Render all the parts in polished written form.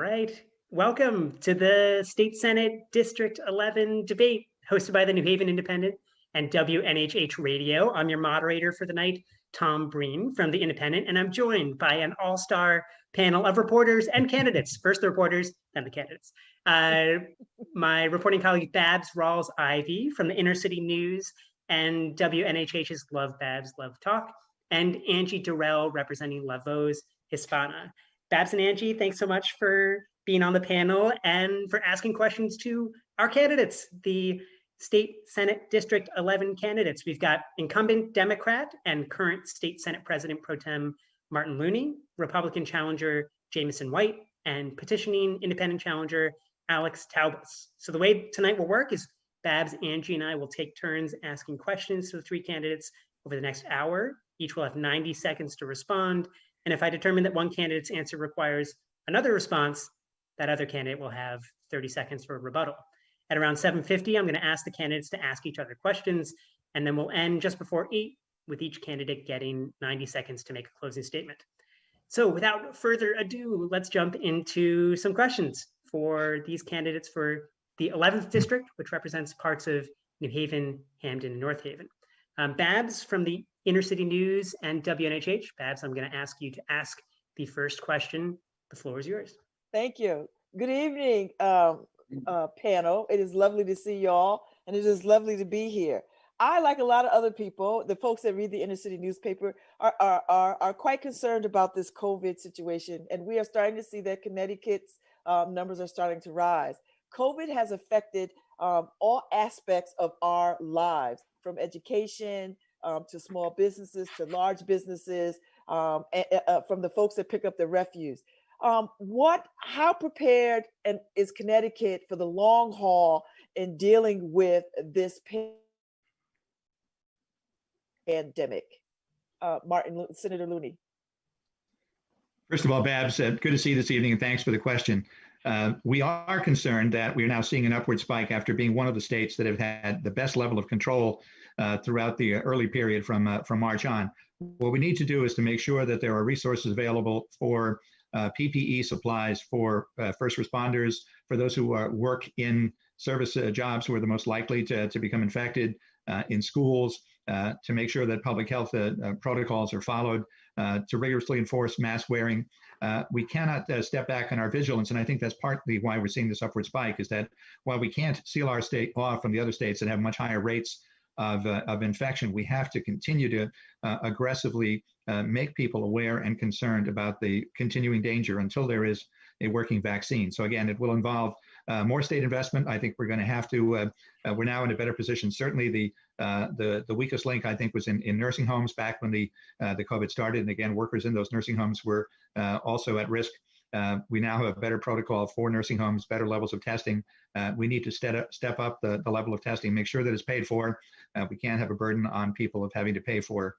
right. Welcome to the State Senate District 11 debate hosted by the New Haven Independent and WNHH Radio. I'm your moderator for the night, Tom Breen from the Independent, and I'm joined by an all-star panel of reporters and candidates. First the reporters, then the candidates. My reporting colleague, Babs Rawls-Ivy from the Inner City News and WNHH's Love Babs, Love Talk, and Angie Durrell representing La Voz Hispana. Babs and Angie, thanks so much for being on the panel and for asking questions to our candidates, the State Senate District 11 candidates. We've got incumbent Democrat and current State Senate President Pro Tem Martin Looney, Republican challenger Jamison White, and petitioning independent challenger Alex Taubas. So the way tonight will work is Babs, Angie, and I will take turns asking questions to the three candidates over the next hour. Each will have 90 seconds to respond. And if I determine that one candidate's answer requires another response, that other candidate will have 30 seconds for a rebuttal. At around 7:50, I'm going to ask the candidates to ask each other questions, and then we'll end just before 8 with each candidate getting 90 seconds to make a closing statement. So without further ado, let's jump into some questions for these candidates for the 11th district, which represents parts of New Haven, Hamden, and North Haven. Babs from the Inner City News and WNHH. Babs, I'm going to ask you to ask the first question. The floor is yours. Thank you. Good evening, panel. It is lovely to see y'all, and it is lovely to be here. I, like a lot of other people, the folks that read the Inner City newspaper, are quite concerned about this COVID situation, and we are starting to see that Connecticut's numbers are starting to rise. COVID has affected all aspects of our lives, from education to small businesses to large businesses, from the folks that pick up the refuse. How prepared is Connecticut for the long haul in dealing with this pandemic? Senator Looney. First of all, Babs, good to see you this evening, and thanks for the question. We are concerned that we are now seeing an upward spike after being one of the states that have had the best level of control throughout the early period from March on. What we need to do is to make sure that there are resources available for PPE supplies for first responders, for those who work in service jobs who are the most likely to become infected, in schools, to make sure that public health protocols are followed, to rigorously enforce mask wearing. We cannot step back on our vigilance, and I think that's partly why we're seeing this upward spike, is that while we can't seal our state off from the other states that have much higher rates of infection, we have to continue to aggressively make people aware and concerned about the continuing danger until there is a working vaccine. So again, it will involve more state investment. I think we're going to have to, we're now in a better position. Certainly the weakest link, I think, was in nursing homes back when the COVID started. And again, workers in those nursing homes were also at risk. We now have a better protocol for nursing homes, better levels of testing. We need to step up the level of testing, make sure that it's paid for. We can't have a burden on people of having to pay for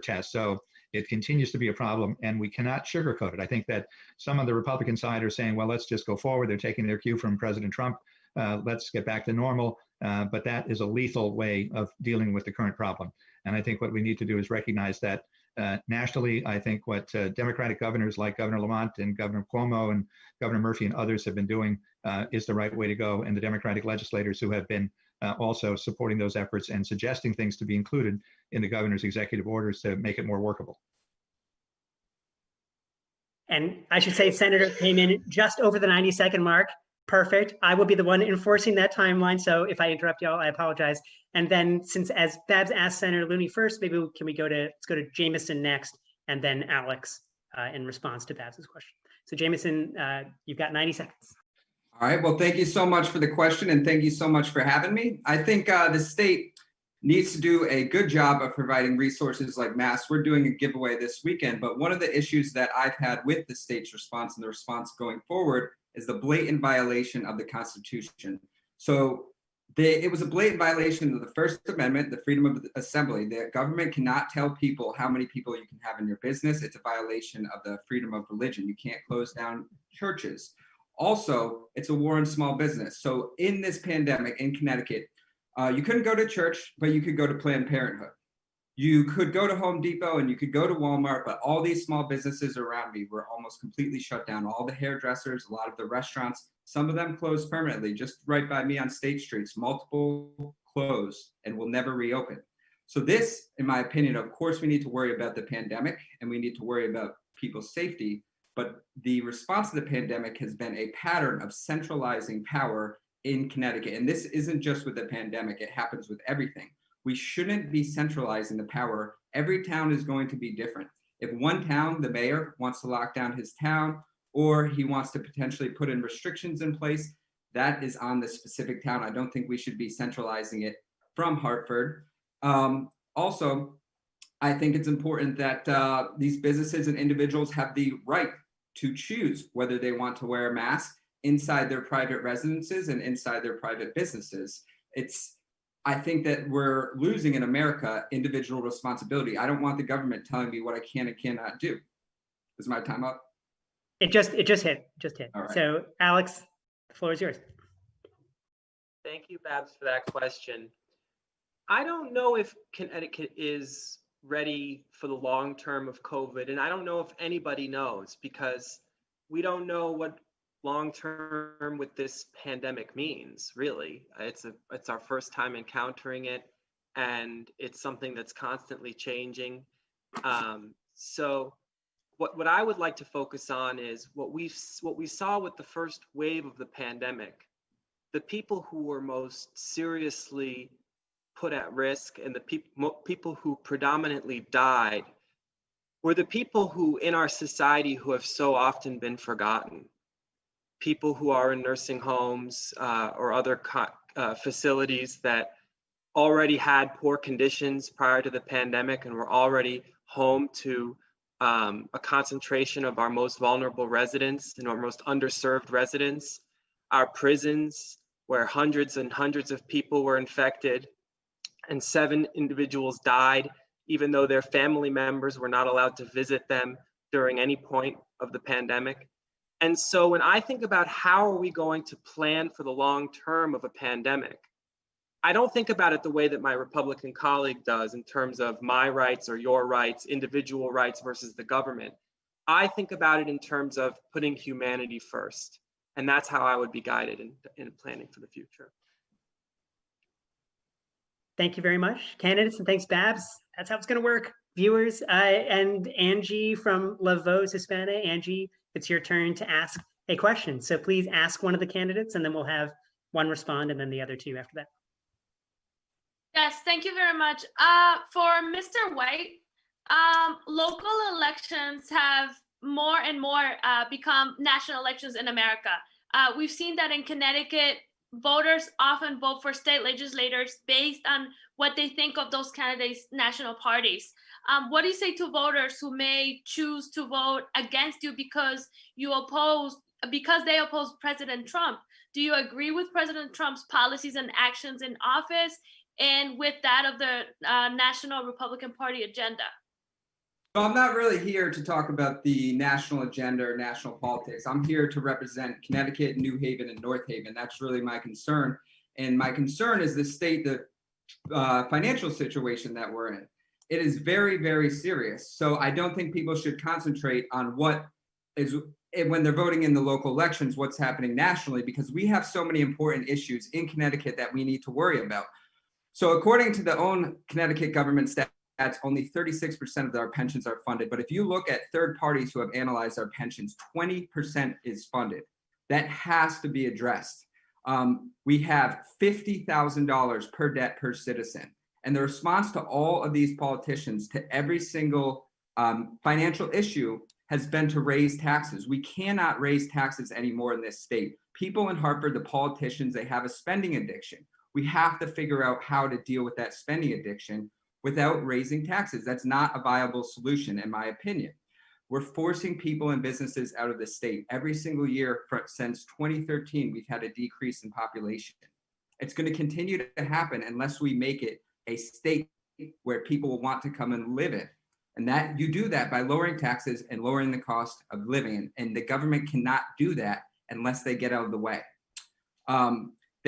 tests. So it continues to be a problem, and we cannot sugarcoat it. I think that some of the Republican side are saying, well, let's just go forward. They're taking their cue from President Trump. Let's get back to normal. But that is a lethal way of dealing with the current problem. And I think what we need to do is recognize that nationally. I think what Democratic governors like Governor Lamont and Governor Cuomo and Governor Murphy and others have been doing is the right way to go. And the Democratic legislators who have been also supporting those efforts and suggesting things to be included in the governor's executive orders to make it more workable. And I should say, Senator came in just over the 90-second mark. Perfect. I will be the one enforcing that timeline. So if I interrupt y'all, I apologize. And then, since as Babs asked Senator Looney first, maybe let's go to Jamison next, and then Alex in response to Babs's question. So Jamison, you've got 90 seconds. All right. Well, thank you so much for the question, and thank you so much for having me. I think the state needs to do a good job of providing resources like masks. We're doing a giveaway this weekend, but one of the issues that I've had with the state's response and the response going forward is the blatant violation of the Constitution. So it was a blatant violation of the First Amendment, the freedom of assembly. The government cannot tell people how many people you can have in your business. It's a violation of the freedom of religion. You can't close down churches. Also, it's a war on small business. So in this pandemic in Connecticut, you couldn't go to church, but you could go to Planned Parenthood. You could go to Home Depot and you could go to Walmart, but all these small businesses around me were almost completely shut down. All the hairdressers, a lot of the restaurants, some of them closed permanently. Just right by me on State Streets, multiple closed and will never reopen. So this, in my opinion, of course, we need to worry about the pandemic and we need to worry about people's safety. But the response to the pandemic has been a pattern of centralizing power in Connecticut. And this isn't just with the pandemic, it happens with everything. We shouldn't be centralizing the power. Every town is going to be different. If one town, the mayor, wants to lock down his town, or he wants to potentially put in restrictions in place, that is on the specific town. I don't think we should be centralizing it from Hartford. Also, I think it's important that these businesses and individuals have the right to choose whether they want to wear a mask inside their private residences and inside their private businesses. I think that we're losing in America individual responsibility. I don't want the government telling me what I can and cannot do. Is my time up? It just hit. All right. So Alex, the floor is yours. Thank you, Babs, for that question. I don't know if Connecticut is ready for the long term of COVID, and I don't know if anybody knows, because we don't know what long term with this pandemic means, really. It's our first time encountering it, and it's something that's constantly changing. So what I would like to focus on is what we saw with the first wave of the pandemic. The people who were most seriously put at risk and the people who predominantly died were the people who in our society who have so often been forgotten. People who are in nursing homes or other facilities that already had poor conditions prior to the pandemic and were already home to a concentration of our most vulnerable residents and our most underserved residents. Our prisons, where hundreds and hundreds of people were infected and 7 individuals died, even though their family members were not allowed to visit them during any point of the pandemic. And so when I think about how are we going to plan for the long term of a pandemic, I don't think about it the way that my Republican colleague does in terms of my rights or your rights, individual rights versus the government. I think about it in terms of putting humanity first. And that's how I would be guided in planning for the future. Thank you very much, candidates, and thanks, Babs. That's how it's going to work. Viewers, and Angie from La Voz Hispana. Angie, it's your turn to ask a question. So please ask one of the candidates, and then we'll have one respond, and then the other 2 after that. Yes, thank you very much. For Mr. White, local elections have more and more become national elections in America. We've seen that in Connecticut, voters often vote for state legislators based on what they think of those candidates' national parties. What do you say to voters who may choose to vote against you because they oppose President Trump? Do you agree with President Trump's policies and actions in office and with that of the National Republican Party agenda? So I'm not really here to talk about the national agenda or national politics. I'm here to represent Connecticut, New Haven, and North Haven. That's really my concern. And my concern is the financial situation that we're in. It is very, very serious. So I don't think people should concentrate on what is, when they're voting in the local elections, what's happening nationally, because we have so many important issues in Connecticut that we need to worry about. So according to the own Connecticut government stats, only 36% of our pensions are funded. But if you look at third parties who have analyzed our pensions, 20% is funded. That has to be addressed. We have $50,000 per debt per citizen. And the response to all of these politicians to every single financial issue has been to raise taxes. We cannot raise taxes anymore in this state. People in Hartford, the politicians, they have a spending addiction. We have to figure out how to deal with that spending addiction without raising taxes. That's not a viable solution, in my opinion. We're forcing people and businesses out of the state. Every single year since 2013, we've had a decrease in population. It's going to continue to happen unless we make it a state where people will want to come and live in. And that you do that by lowering taxes and lowering the cost of living. And the government cannot do that unless they get out of the way.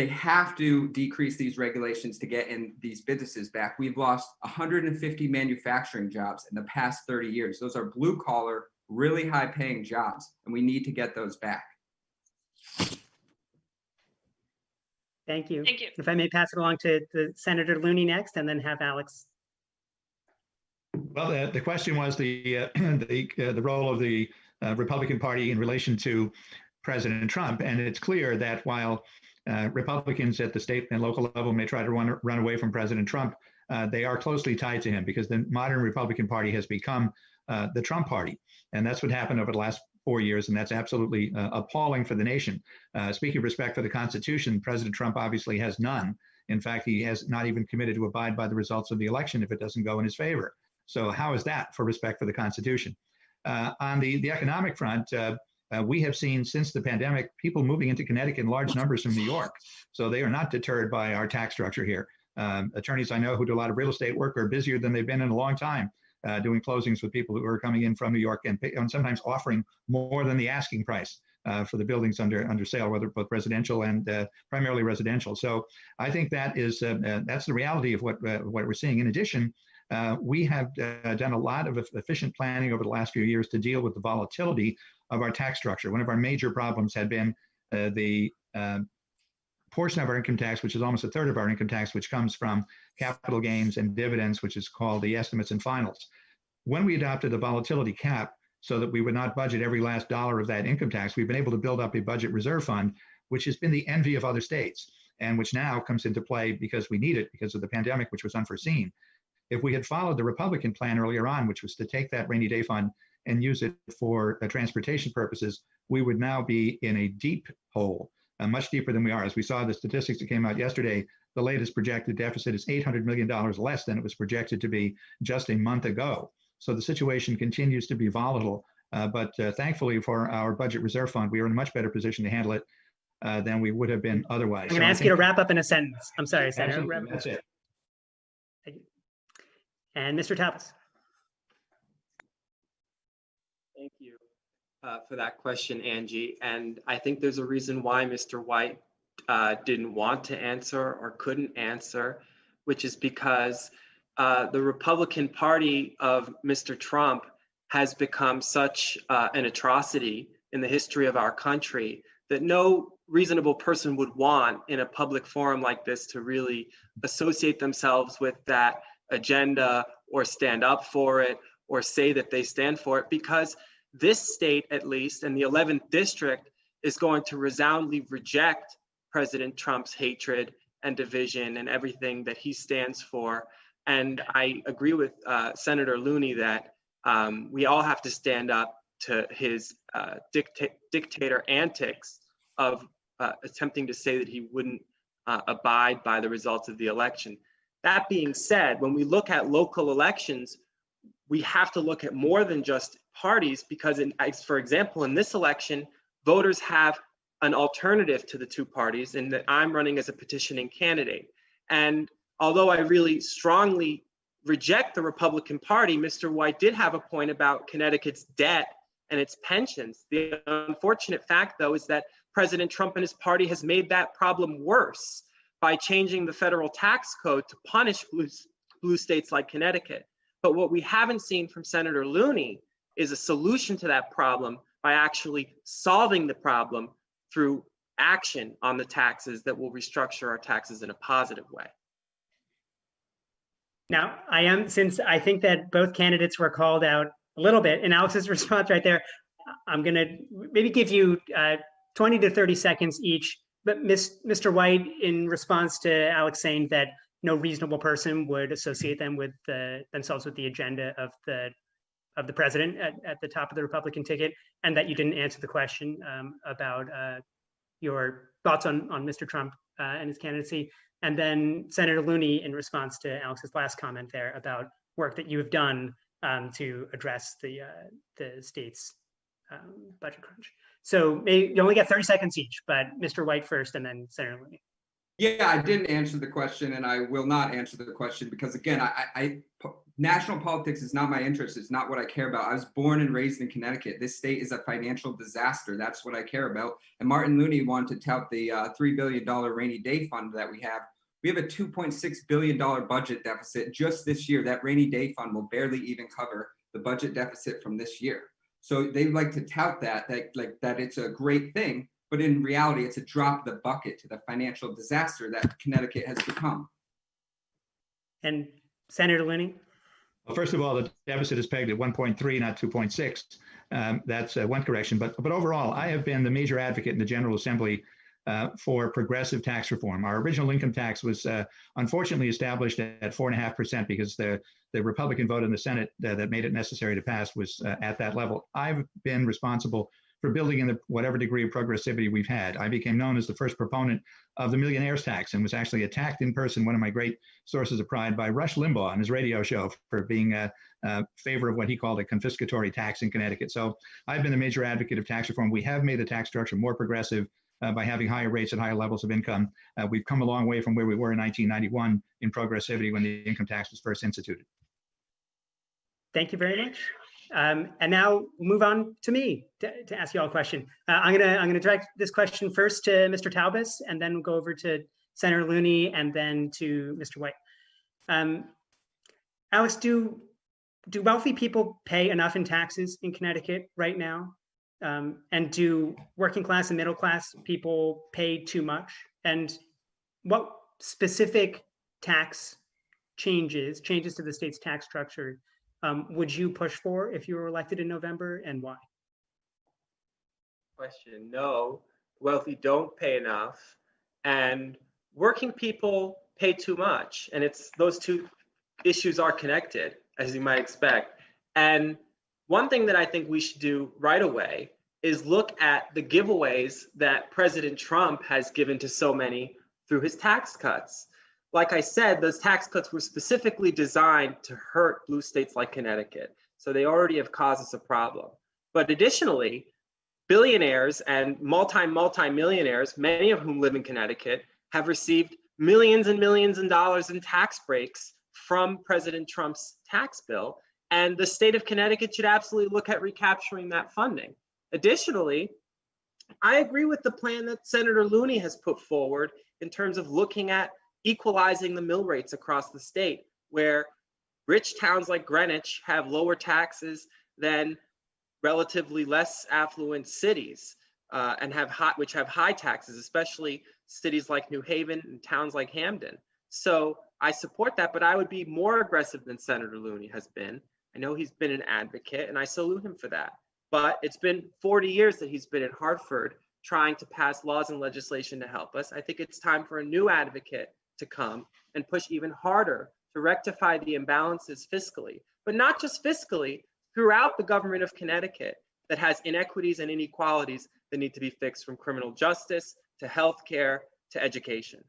they have to decrease these regulations to get in these businesses back. We've lost 150 manufacturing jobs in the past 30 years. Those are blue collar, really high paying jobs, and we need to get those back. Thank you. Thank you. If I may pass it along to Senator Looney next, and then have Alex. Well, the question was the role of the Republican Party in relation to President Trump, and it's clear that while Republicans at the state and local level may try to run away from President Trump, they are closely tied to him, because the modern Republican Party has become the Trump Party, and that's what happened over the last 4 years, and that's absolutely appalling for the nation. Speaking of respect for the Constitution, President Trump obviously has none. In fact, he has not even committed to abide by the results of the election if it doesn't go in his favor. So how is that for respect for the Constitution? On the economic front, we have seen since the pandemic people moving into Connecticut in large numbers from New York. So they are not deterred by our tax structure here. Attorneys I know who do a lot of real estate work are busier than they've been in a long time, doing closings with people who are coming in from New York and sometimes offering more than the asking price for the buildings under sale, whether both residential and primarily residential. So I think that is that's the reality of what we're seeing. In addition, we have done a lot of efficient planning over the last few years to deal with the volatility of our tax structure. One of our major problems had been the portion of our income tax, which is almost a third of our income tax, which comes from capital gains and dividends, which is called the estimates and finals. When we adopted the volatility cap so that we would not budget every last dollar of that income tax, we've been able to build up a budget reserve fund, which has been the envy of other states, and which now comes into play because we need it because of the pandemic, which was unforeseen. If we had followed the Republican plan earlier on, which was to take that rainy day fund and use it for transportation purposes, we would now be in a deep hole, much deeper than we are. As we saw the statistics that came out yesterday, the latest projected deficit is $800 million less than it was projected to be just a month ago. So the situation continues to be volatile, but thankfully for our budget reserve fund, we are in a much better position to handle it than we would have been otherwise. I'm going to ask you to wrap up in a sentence. I'm sorry, Senator. That's it. Thank you. And Mr. Tapas. Thank you for that question, Angie. And I think there's a reason why Mr. White didn't want to answer or couldn't answer, which is because the Republican Party of Mr. Trump has become such an atrocity in the history of our country that no reasonable person would want in a public forum like this to really associate themselves with that agenda or stand up for it or say that they stand for it, because this state, at least, and the 11th district, is going to resoundingly reject President Trump's hatred and division and everything that he stands for. And I agree with Senator Looney that we all have to stand up to his dictator antics of attempting to say that he wouldn't abide by the results of the election. That being said, when we look at local elections, we have to look at more than just parties, because for example, in this election, voters have an alternative to the two parties, and that I'm running as a petitioning candidate. And although I really strongly reject the Republican Party, Mr. White did have a point about Connecticut's debt and its pensions. The unfortunate fact, though, is that President Trump and his party has made that problem worse by changing the federal tax code to punish blue states like Connecticut. But what we haven't seen from Senator Looney is a solution to that problem by actually solving the problem through action on the taxes that will restructure our taxes in a positive way. Now, since I think that both candidates were called out a little bit in Alex's response right there, I'm going to maybe give you 20 to 30 seconds each. But Mr. White, in response to Alex saying that no reasonable person would associate themselves with the agenda of the president at the top of the Republican ticket, and that you didn't answer the question about your thoughts on Mr. Trump and his candidacy. And then Senator Looney, in response to Alex's last comment there about work that you have done to address the state's budget crunch. So you only get 30 seconds each, but Mr. White first, and then Senator Looney. Yeah, I didn't answer the question, and I will not answer the question because, again, national politics is not my interest. It's not what I care about. I was born and raised in Connecticut. This state is a financial disaster. That's what I care about. And Martin Looney wanted to tout the $3 billion rainy day fund that we have. We have a $2.6 billion budget deficit just this year. That rainy day fund will barely even cover the budget deficit from this year. So they like to tout that it's a great thing, but in reality, it's a drop in the bucket to the financial disaster that Connecticut has become. And Senator Looney? Well, first of all, the deficit is pegged at 1.3, not 2.6. That's one correction. But overall, I have been the major advocate in the General Assembly for progressive tax reform. Our original income tax was unfortunately established at 4.5% because the Republican vote in the Senate that made it necessary to pass was at that level. I've been responsible for building in whatever degree of progressivity we've had. I became known as the first proponent of the millionaire's tax and was actually attacked in person, one of my great sources of pride, by Rush Limbaugh on his radio show for being a favor of what he called a confiscatory tax in Connecticut. So I've been a major advocate of tax reform. We have made the tax structure more progressive by having higher rates and higher levels of income. We've come a long way from where we were in 1991 in progressivity when the income tax was first instituted. Thank you very much. And now we'll move on to me to ask you all a question. I'm gonna direct this question first to Mr. Taubes, and then we'll go over to Senator Looney, and then to Mr. White. Alex, do wealthy people pay enough in taxes in Connecticut right now? And do working class and middle class people pay too much? And what specific tax changes to the state's tax structure would you push for if you were elected in November, and why? Question: no, wealthy don't pay enough, and working people pay too much. And it's those two issues are connected, as you might expect. And one thing that I think we should do right away is look at the giveaways that President Trump has given to so many through his tax cuts. Like I said, those tax cuts were specifically designed to hurt blue states like Connecticut. So they already have caused us a problem. But additionally, billionaires and multi-millionaires, many of whom live in Connecticut, have received millions and millions of dollars in tax breaks from President Trump's tax bill. And the state of Connecticut should absolutely look at recapturing that funding. Additionally, I agree with the plan that Senator Looney has put forward in terms of looking at equalizing the mill rates across the state, where rich towns like Greenwich have lower taxes than relatively less affluent cities and which have high taxes, especially cities like New Haven and towns like Hamden. So I support that, but I would be more aggressive than Senator Looney has been. I know he's been an advocate, and I salute him for that. But it's been 40 years that he's been in Hartford trying to pass laws and legislation to help us. I think it's time for a new advocate to come and push even harder to rectify the imbalances fiscally, but not just fiscally, throughout the government of Connecticut that has inequities and inequalities that need to be fixed, from criminal justice to healthcare to education.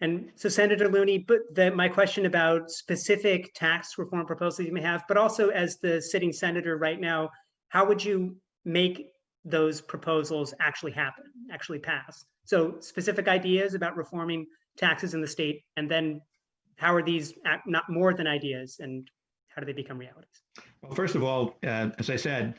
And so, Senator Looney, but my question about specific tax reform proposals you may have, but also as the sitting senator right now, how would you make those proposals actually happen, actually pass? So specific ideas about reforming taxes in the state, and then how are these not more than ideas, and how do they become realities? Well, first of all, as I said,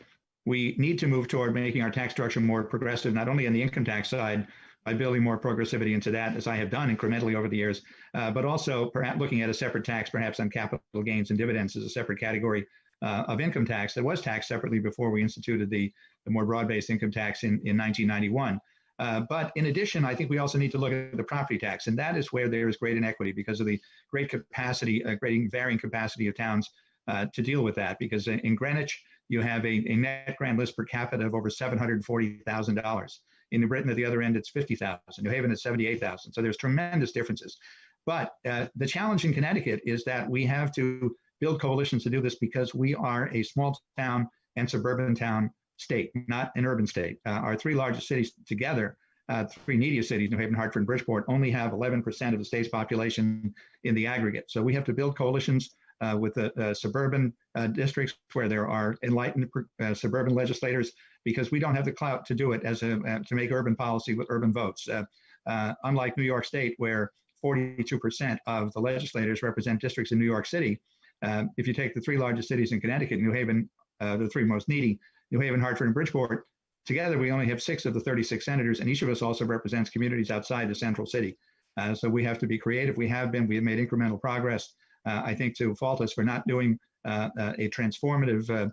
we need to move toward making our tax structure more progressive, not only on the income tax side, by building more progressivity into that, as I have done incrementally over the years, but also perhaps looking at a separate tax, perhaps on capital gains and dividends as a separate category of income tax that was taxed separately before we instituted the more broad-based income tax in 1991. But in addition, I think we also need to look at the property tax, and that is where there is great inequity because of the great capacity, great varying capacity of towns to deal with that. Because in Greenwich, you have a net grand list per capita of over $740,000. In Britain, at the other end, it's $50,000. New Haven, it's $78,000. So there's tremendous differences. But the challenge in Connecticut is that we have to build coalitions to do this because we are a small town and suburban town state, not an urban state. Our three largest cities together, three neediest cities, New Haven, Hartford, and Bridgeport, only have 11% of the state's population in the aggregate. So we have to build coalitions with the suburban districts where there are enlightened suburban legislators, because we don't have the clout to do it to make urban policy with urban votes. Unlike New York State, where 42% of the legislators represent districts in New York City. If you take the 3 largest cities in Connecticut, New Haven, the 3 most needy, New Haven, Hartford, and Bridgeport, together we only have 6 of the 36 senators, and each of us also represents communities outside the central city. So we have to be creative. We have made incremental progress. I think to fault us for not doing a transformative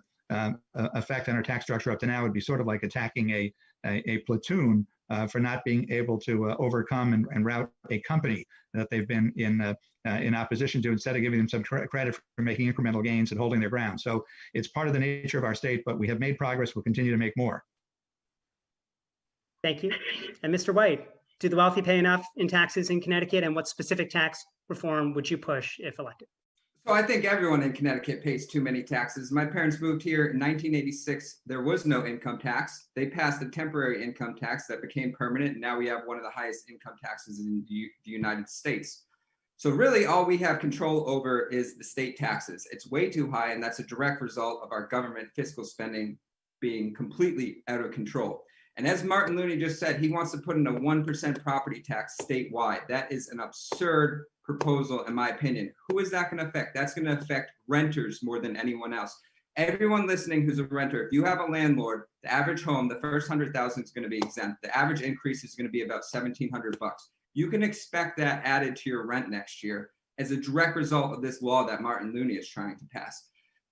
effect on our tax structure up to now would be sort of like attacking a platoon for not being able to overcome and rout a company that they've been in opposition to, instead of giving them some credit for making incremental gains and holding their ground. So it's part of the nature of our state, but we have made progress. We'll continue to make more. Thank you. And Mr. White, do the wealthy pay enough in taxes in Connecticut, and what specific tax reform would you push if elected? So I think everyone in Connecticut pays too many taxes. My parents moved here in 1986. There was no income tax. They passed a temporary income tax that became permanent. And now we have one of the highest income taxes in the United States. So really all we have control over is the state taxes. It's way too high, and that's a direct result of our government fiscal spending being completely out of control. And as Martin Looney just said, he wants to put in a 1% property tax statewide. That is an absurd proposal, in my opinion. Who is that going to affect? That's going to affect renters more than anyone else. Everyone listening who's a renter, if you have a landlord, the average home, the first 100,000 is going to be exempt. The average increase is going to be about $1,700 bucks. You can expect that added to your rent next year as a direct result of this law that Martin Looney is trying to pass.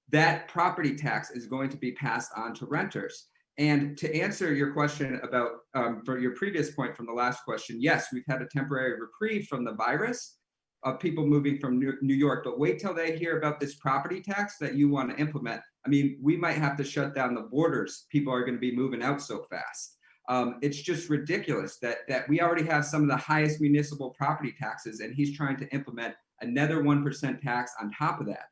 That property tax is going to be passed on to renters. And to answer your question about, for your previous point from the last question, yes, we've had a temporary reprieve from the virus of people moving from New York, but wait till they hear about this property tax that you want to implement. I mean, we might have to shut down the borders. People are going to be moving out so fast. It's just ridiculous that we already have some of the highest municipal property taxes, and he's trying to implement another 1% tax on top of that.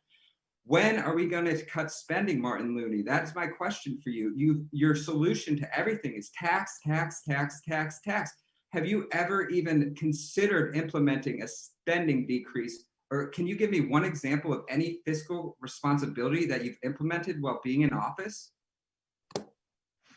When are we going to cut spending, Martin Looney? That's my question for you. Your solution to everything is tax, tax, tax, tax, tax. Have you ever even considered implementing a spending decrease? Or can you give me one example of any fiscal responsibility that you've implemented while being in office?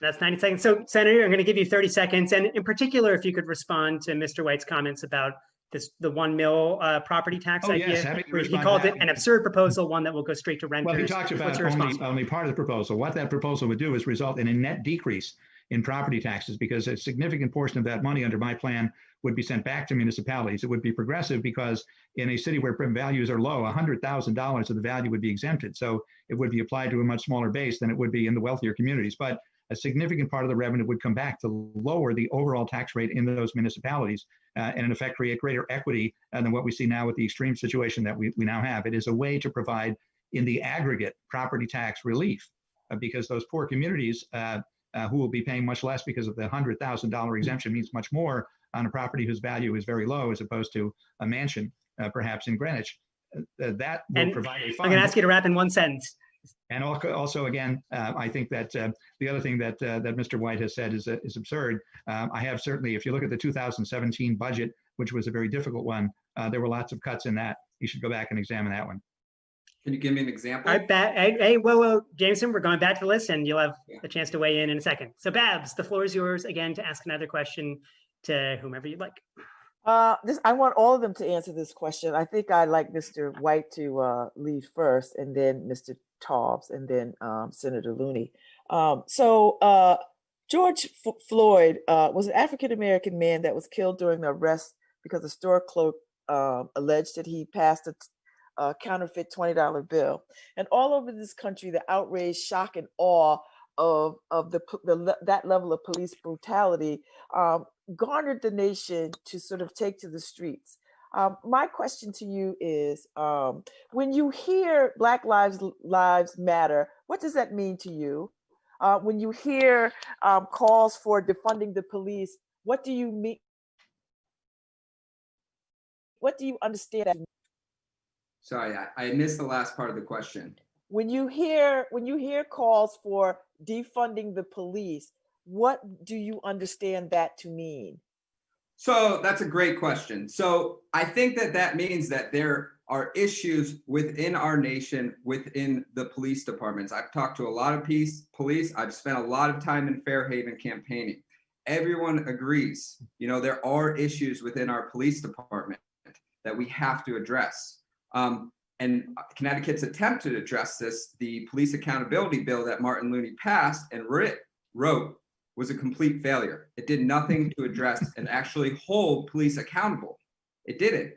That's 90 seconds. So, Senator, I'm going to give you 30 seconds. And in particular, if you could respond to Mr. White's comments about the $1 million property tax idea. Yes, where he called it an absurd proposal, one that will go straight to renters. Well, he talked about only part of the proposal. What that proposal would do is result in a net decrease in property taxes, because a significant portion of that money under my plan would be sent back to municipalities. It would be progressive because in a city where values are low, $100,000 of the value would be exempted. So it would be applied to a much smaller base than it would be in the wealthier communities. But a significant part of the revenue would come back to lower the overall tax rate in those municipalities and in effect create greater equity than what we see now with the extreme situation that we now have. It is a way to provide in the aggregate property tax relief because those poor communities who will be paying much less because of the $100,000 exemption means much more on a property whose value is very low as opposed to a mansion perhaps in Greenwich. That will provide a fund. I'm going to ask you to wrap in one sentence. And also, again, I think that the other thing that Mr. White has said is absurd. I have certainly, if you look at the 2017 budget, which was a very difficult one, there were lots of cuts in that. You should go back and examine that one. Can you give me an example? All right, hey, whoa, Jameson, we're going back to the list, and you'll have a chance to weigh in a second. So, Babs, the floor is yours again to ask another question to whomever you'd like. I want all of them to answer this question. I think I'd like Mr. White to lead first, and then Mr. Taubes, and then Senator Looney. George Floyd was an African-American man that was killed during the arrest because a store clerk alleged that he passed a counterfeit $20 bill. And all over this country, the outrage, shock, and awe of that level of police brutality garnered the nation to sort of take to the streets. My question to you is, when you hear Black Lives Matter, what does that mean to you? When you hear calls for defunding the police, what do you mean? What do you understand? Sorry, I missed the last part of the question. When you hear calls for defunding the police, what do you understand that to mean? So that's a great question. So I think that means that there are issues within our nation, within the police departments. I've talked to a lot of police. I've spent a lot of time in Fairhaven campaigning. Everyone agrees, there are issues within our police department. that we have to address. And Connecticut's attempt to address this, the police accountability bill that Martin Looney passed and wrote, was a complete failure. It did nothing to address and actually hold police accountable. It didn't.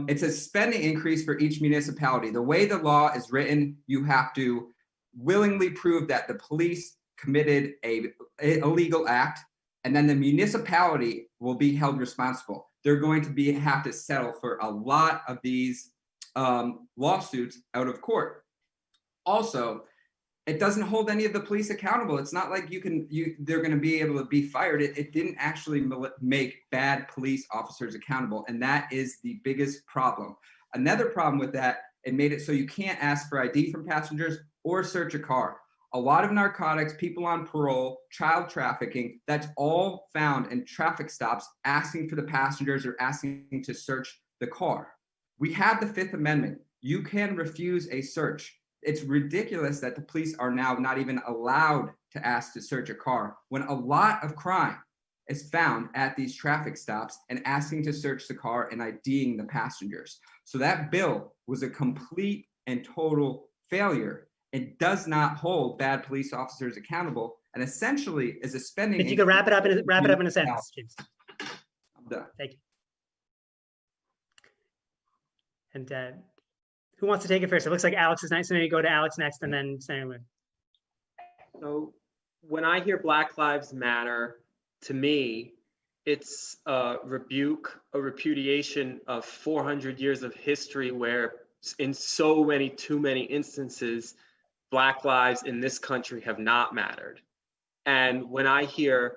It's a spending increase for each municipality. The way the law is written, you have to willingly prove that the police committed a illegal act, and then the municipality will be held responsible. They're going to have to settle for a lot of these lawsuits out of court. Also, it doesn't hold any of the police accountable. It's not like they're going to be able to be fired. It didn't actually make bad police officers accountable, and that is the biggest problem. Another problem with that, it made it so you can't ask for ID from passengers or search a car. A lot of narcotics, people on parole, child trafficking, that's all found in traffic stops asking for the passengers or asking to search the car. We have the Fifth Amendment. You can refuse a search. It's ridiculous that the police are now not even allowed to ask to search a car when a lot of crime is found at these traffic stops and asking to search the car and IDing the passengers. So that bill was a complete and total failure. It does not hold bad police officers accountable, and essentially is a spending. If you could wrap it up in a sentence, James. I'm done. Thank you. And who wants to take it first? It looks like Alex is next. So maybe go to Alex next, and then Senator Loon. So when I hear Black Lives Matter, to me, it's a rebuke, a repudiation of 400 years of history where in so many, too many instances, Black lives in this country have not mattered. And when I hear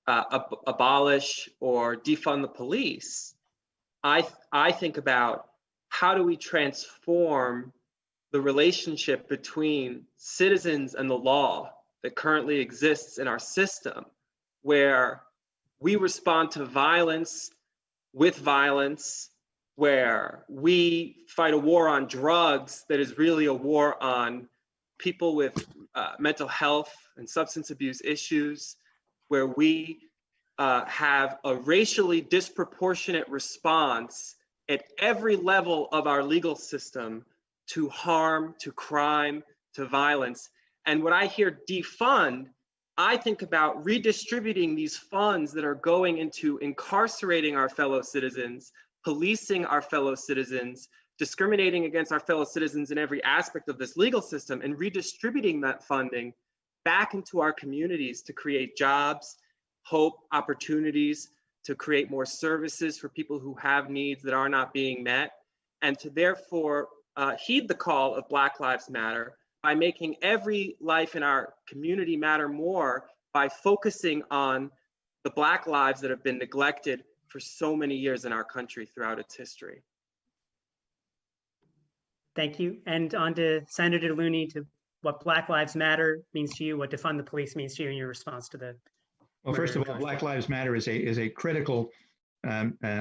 abolish or defund the police, I think about how do we transform the relationship between citizens and the law that currently exists in our system, where we respond to violence with violence, where we fight a war on drugs that is really a war on people with mental health and substance abuse issues, where we have a racially disproportionate response at every level of our legal system to harm, to crime, to violence. And when I hear defund, I think about redistributing these funds that are going into incarcerating our fellow citizens, policing our fellow citizens, discriminating against our fellow citizens in every aspect of this legal system, and redistributing that funding back into our communities to create jobs, hope, opportunities, to create more services for people who have needs that are not being met, and to therefore heed the call of Black Lives Matter by making every life in our community matter more by focusing on the Black lives that have been neglected for so many years in our country throughout its history. Thank you. And on to Senator Looney, to what Black Lives Matter means to you, what defund the police means to you in your response to the. Well, first of all, Black Lives Matter is a critical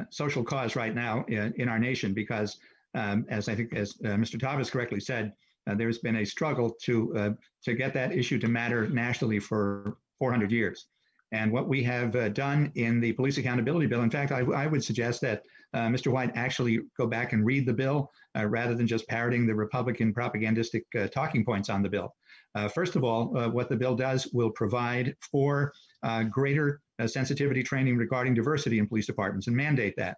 social cause right now in our nation because, as Mr. Tavis correctly said, there's been a struggle to get that issue to matter nationally for 400 years. And what we have done in the police accountability bill, in fact, I would suggest that Mr. White actually go back and read the bill rather than just parroting the Republican propagandistic talking points on the bill. First of all, what the bill does will provide for greater sensitivity training regarding diversity in police departments and mandate that.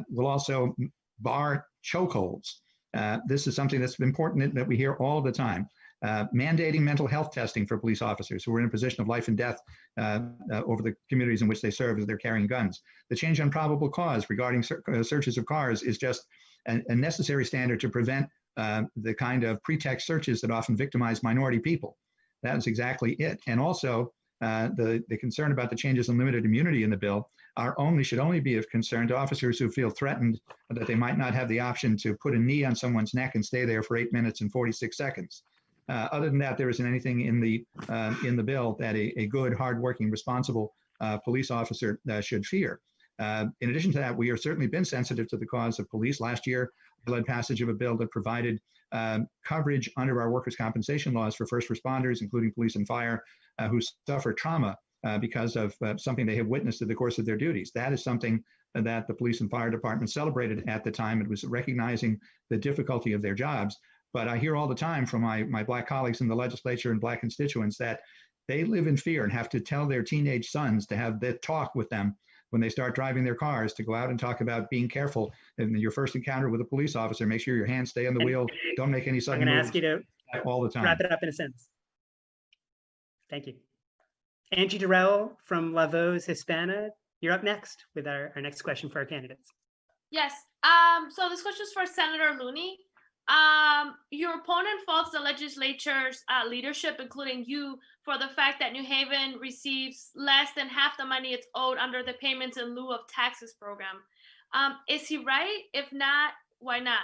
Will also bar chokeholds. This is something that's important that we hear all the time. Mandating mental health testing for police officers who are in a position of life and death over the communities in which they serve as they're carrying guns. The change on probable cause regarding searches of cars is just a necessary standard to prevent the kind of pretext searches that often victimize minority people. That is exactly it. And also the concern about the changes in limited immunity in the bill should only be of concern to officers who feel threatened that they might not have the option to put a knee on someone's neck and stay there for 8 minutes and 46 seconds. Other than that, there isn't anything in the bill that a good, hardworking, responsible police officer should fear. In addition to that, we have certainly been sensitive to the cause of police. Last year, I led passage of a bill that provided coverage under our workers' compensation laws for first responders, including police and fire, who suffer trauma because of something they have witnessed in the course of their duties. That is something that the police and fire department celebrated at the time. It was recognizing the difficulty of their jobs. But I hear all the time from my Black colleagues in the legislature and Black constituents that they live in fear and have to tell their teenage sons to have that talk with them when they start driving their cars, to go out and talk about being careful in your first encounter with a police officer. Make sure your hands stay on the wheel. Don't make any I'm sudden going to moves ask you to all the time. wrap it up in a sentence. Thank you. Angie Durrell from La Voz Hispana, you're up next with our next question for our candidates. Yes. So this question is for Senator Looney. Your opponent faults the legislature's leadership, including you, for the fact that New Haven receives less than half the money it's owed under the payments in lieu of taxes program. Is he right? If not, why not?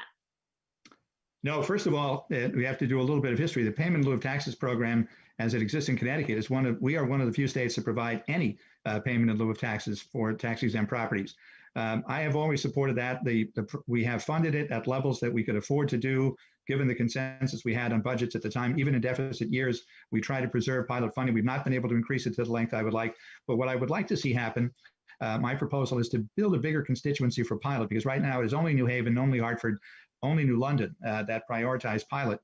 No, first of all, we have to do a little bit of history. The payment in lieu of taxes program, as it exists in Connecticut, is we are one of the few states that provide any payment in lieu of taxes for tax-exempt properties. I have always supported that. We have funded it at levels that we could afford to do, given the consensus we had on budgets at the time. Even in deficit years, we try to preserve pilot funding. We've not been able to increase it to the length I would like. But what I would like to see happen, my proposal is to build a bigger constituency for pilot, because right now it is only New Haven, only Hartford, only New London that prioritize pilot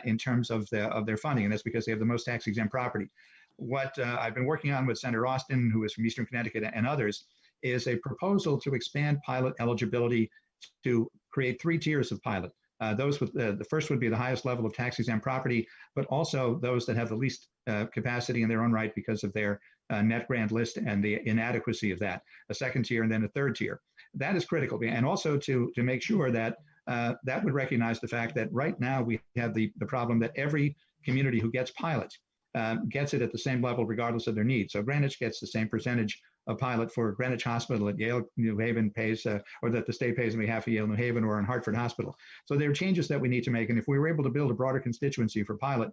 in terms of their funding, and that's because they have the most tax-exempt property. What I've been working on with Senator Austin, who is from Eastern Connecticut, and others, is a proposal to expand pilot eligibility to create 3 tiers of pilot. Those with the first would be the highest level of tax-exempt property, but also those that have the least capacity in their own right because of their net grant list and the inadequacy of that. A second tier and then a third tier. That is critical, and also to make sure that that would recognize the fact that right now we have the problem that every community who gets pilot gets it at the same level regardless of their needs. So Greenwich gets the same percentage of pilot for Greenwich Hospital at Yale New Haven pays, or that the state pays on behalf of Yale New Haven or in Hartford Hospital. So there are changes that we need to make. And if we were able to build a broader constituency for pilot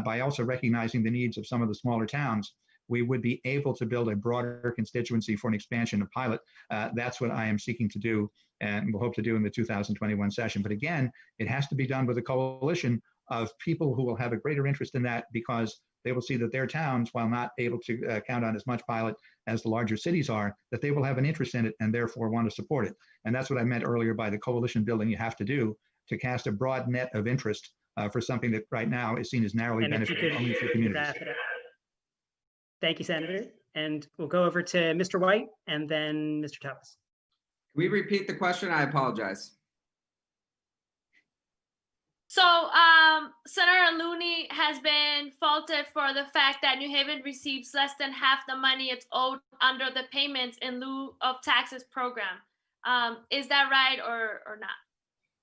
by also recognizing the needs of some of the smaller towns, we would be able to build a broader constituency for an expansion of pilot. That's what I am seeking to do and will hope to do in the 2021 session. But again, it has to be done with a coalition of people who will have a greater interest in that, because they will see that their towns, while not able to count on as much pilot as the larger cities are, that they will have an interest in it and therefore want to support it. And that's what I meant earlier by the coalition building you have to do to cast a broad net of interest for something that right now is seen as narrowly beneficial only for communities. Wrap it up. Thank you, Senator. And we'll go over to Mr. White and then Mr. Thomas. Can we repeat the question? I apologize. So Senator Looney has been faulted for the fact that New Haven receives less than half the money it's owed under the payments in lieu of taxes program. Is that right or not?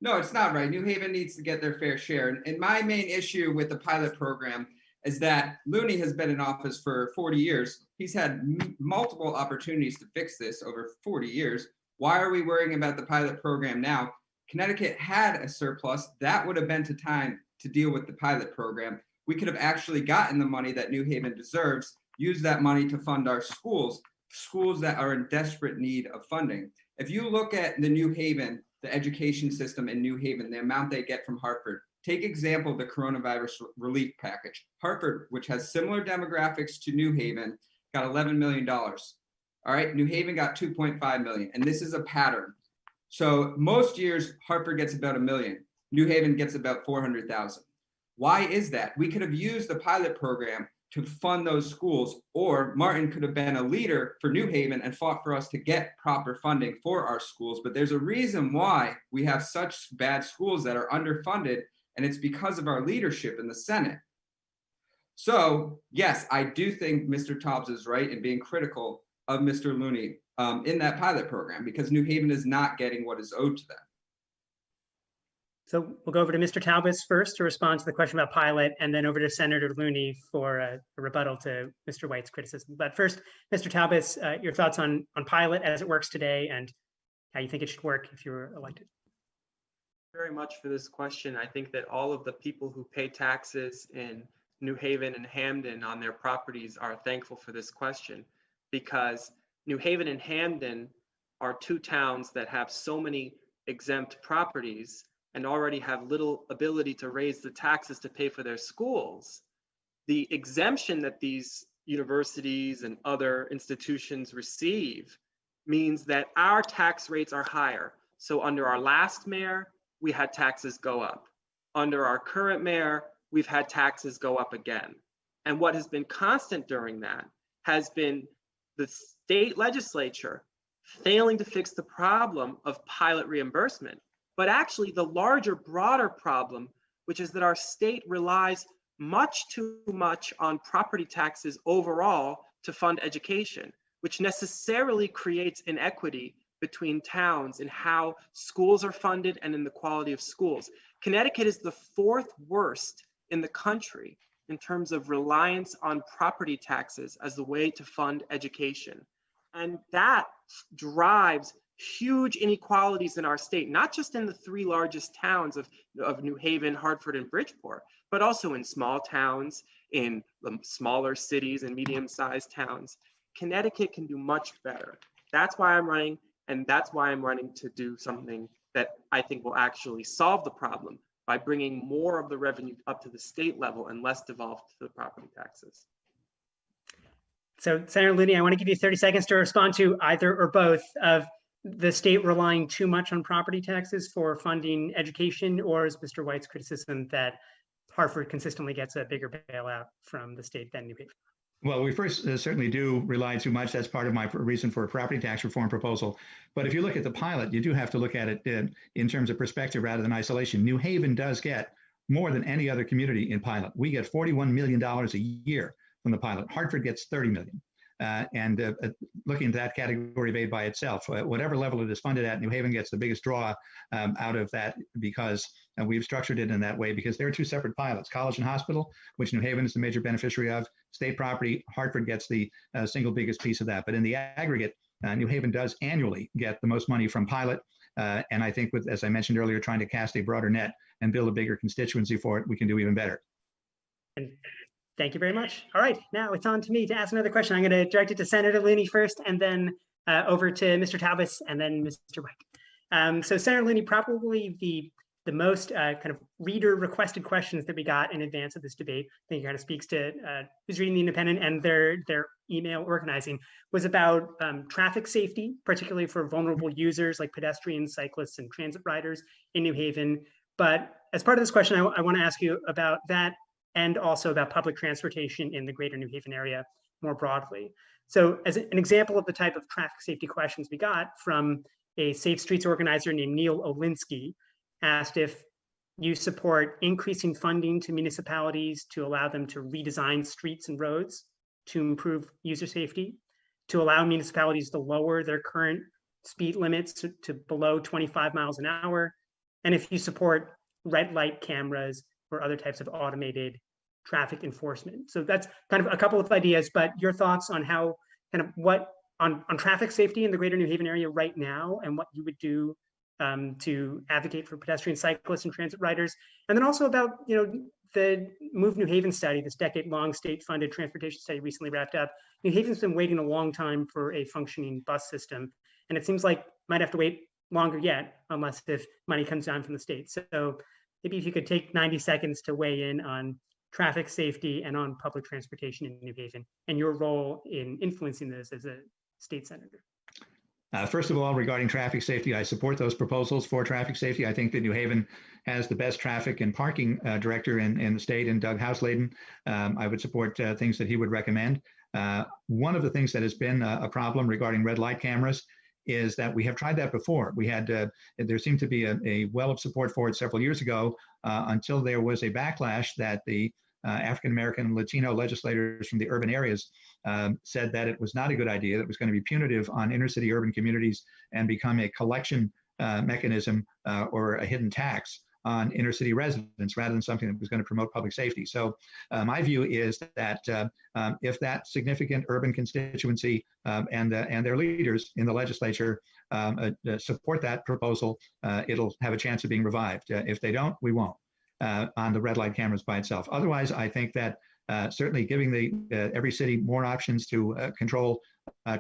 No, it's not right. New Haven needs to get their fair share. And my main issue with the pilot program is that Looney has been in office for 40 years. He's had multiple opportunities to fix this over 40 years. Why are we worrying about the pilot program now? Connecticut had a surplus. That would have been to time to deal with the pilot program. We could have actually gotten the money that New Haven deserves, used that money to fund our schools that are in desperate need of funding. If you look at the New Haven, the education system in New Haven, the amount they get from Hartford, take example of the coronavirus relief package. Hartford, which has similar demographics to New Haven, got $11 million. All right, New Haven got 2.5 million, and this is a pattern. So most years, Hartford gets about $1 million. New Haven gets about 400,000. Why is that? We could have used the pilot program to fund those schools, or Martin could have been a leader for New Haven and fought for us to get proper funding for our schools. But there's a reason why we have such bad schools that are underfunded, and it's because of our leadership in the Senate. So yes, I do think Mr. Tobbs is right in being critical of Mr. Looney in that pilot program, because New Haven is not getting what is owed to them. So we'll go over to Mr. Talbot first to respond to the question about pilot, and then over to Senator Looney for a rebuttal to Mr. White's criticism. But first, Mr. Talbot, your thoughts on pilot as it works today and how you think it should work if you were elected. Very much for this question. I think that all of the people who pay taxes in New Haven and Hamden on their properties are thankful for this question, because New Haven and Hamden are 2 towns that have so many exempt properties and already have little ability to raise the taxes to pay for their schools. The exemption that these universities and other institutions receive means that our tax rates are higher. So under our last mayor, we had taxes go up. Under our current mayor, we've had taxes go up again. And what has been constant during that has been the state legislature failing to fix the problem of pilot reimbursement, but actually the larger, broader problem, which is that our state relies much too much on property taxes overall to fund education, which necessarily creates inequity between towns in how schools are funded and in the quality of schools. Connecticut is the fourth worst in the country in terms of reliance on property taxes as the way to fund education. And that drives huge inequalities in our state, not just in the three largest towns of New Haven, Hartford, and Bridgeport, but also in small towns, in the smaller cities and medium-sized towns. Connecticut can do much better. That's why I'm running, and that's why I'm running to do something that I think will actually solve the problem by bringing more of the revenue up to the state level and less devolved to the property taxes. So Senator Looney, I want to give you 30 seconds to respond to either or both of the state relying too much on property taxes for funding education, or is Mr. White's criticism that Hartford consistently gets a bigger bailout from the state than New Haven? Well, we first certainly do rely too much. That's part of my reason for a property tax reform proposal. But if you look at the pilot, you do have to look at it in terms of perspective rather than isolation. New Haven does get more than any other community in pilot. We get $41 million a year from the pilot. Hartford gets $30 million. Looking at that category of aid by itself, whatever level it is funded at, New Haven gets the biggest draw out of that because we've structured it in that way because there are two separate pilots, college and hospital, which New Haven is the major beneficiary of. State property, Hartford gets the single biggest piece of that. But in the aggregate, New Haven does annually get the most money from pilot. And I think with, as I mentioned earlier, trying to cast a broader net and build a bigger constituency for it, we can do even better. And thank you very much. All right, now it's on to me to ask another question. I'm going to direct it to Senator Looney first, and then over to Mr. Talbot, and then Mr. White. So Senator Looney, probably the most kind of reader requested questions that we got in advance of this debate, I think it kind of speaks to who's reading the Independent and their email organizing, was about traffic safety, particularly for vulnerable users like pedestrians, cyclists, and transit riders in New Haven. But as part of this question, I want to ask you about that and also about public transportation in the greater New Haven area more broadly. So as an example of the type of traffic safety questions we got from a Safe Streets organizer named Neil Olinsky, asked if you support increasing funding to municipalities to allow them to redesign streets and roads to improve user safety, to allow municipalities to lower their current speed limits to below 25 miles an hour, and if you support red light cameras or other types of automated traffic enforcement. So that's kind of a couple of ideas, but your thoughts on how kind of what on traffic safety in the greater New Haven area right now and what you would do to advocate for pedestrian, cyclists, and transit riders, and then also about the Move New Haven study, this decade-long state-funded transportation study recently wrapped up. New Haven's been waiting a long time for a functioning bus system, and it seems like might have to wait longer yet, unless if money comes down from the state. So maybe if you could take 90 seconds to weigh in on traffic safety and on public transportation in New Haven and your role in influencing this as a state senator. First of all, regarding traffic safety, I support those proposals for traffic safety. I think that New Haven has the best traffic and parking director in the state, in Doug Houseleden. I would support things that he would recommend. One of the things that has been a problem regarding red light cameras is that we have tried that before. We had, there seemed to be a well of support for it several years ago until there was a backlash that the African-American and Latino legislators from the urban areas said that it was not a good idea, that it was going to be punitive on inner city urban communities and become a collection mechanism or a hidden tax on inner city residents rather than something that was going to promote public safety. So my view is that if that significant urban constituency and their leaders in the legislature support that proposal, it'll have a chance of being revived. If they don't, we won't. On the red light cameras by itself. Otherwise, I think that certainly giving every city more options to control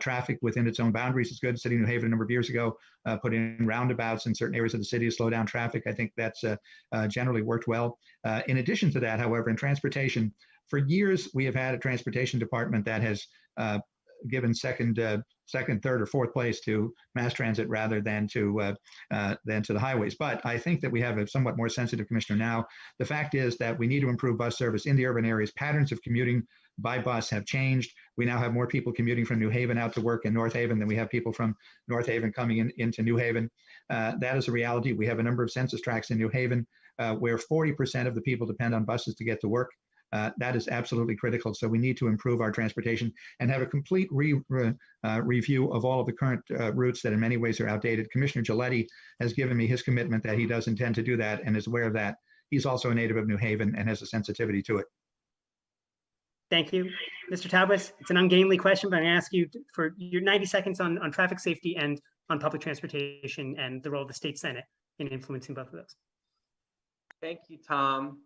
traffic within its own boundaries is good. City of New Haven a number of years ago put in roundabouts in certain areas of the city to slow down traffic. I think that's generally worked well. In addition to that, however, in transportation, for years we have had a transportation department that has given second second, third, or fourth place to mass transit rather than to the highways. But I think that we have a somewhat more sensitive commissioner now. The fact is that we need to improve bus service in the urban areas. Patterns of commuting by bus have changed. We now have more people commuting from New Haven out to work in North Haven than we have people from North Haven coming into New Haven. That is a reality. We have a number of census tracts in New Haven where 40% of the people depend on buses to get to work. That is absolutely critical. So we need to improve our transportation and have a complete review of all of the current routes that in many ways are outdated. Commissioner Giletti has given me his commitment that he does intend to do that and is aware of that. He's also a native of New Haven and has a sensitivity to it. Thank you. Mr. Tauber, it's an ungainly question, but I'm going to ask you for your 90 seconds on traffic safety and on public transportation and the role of the state Senate in influencing both of those. Thank you, Tom.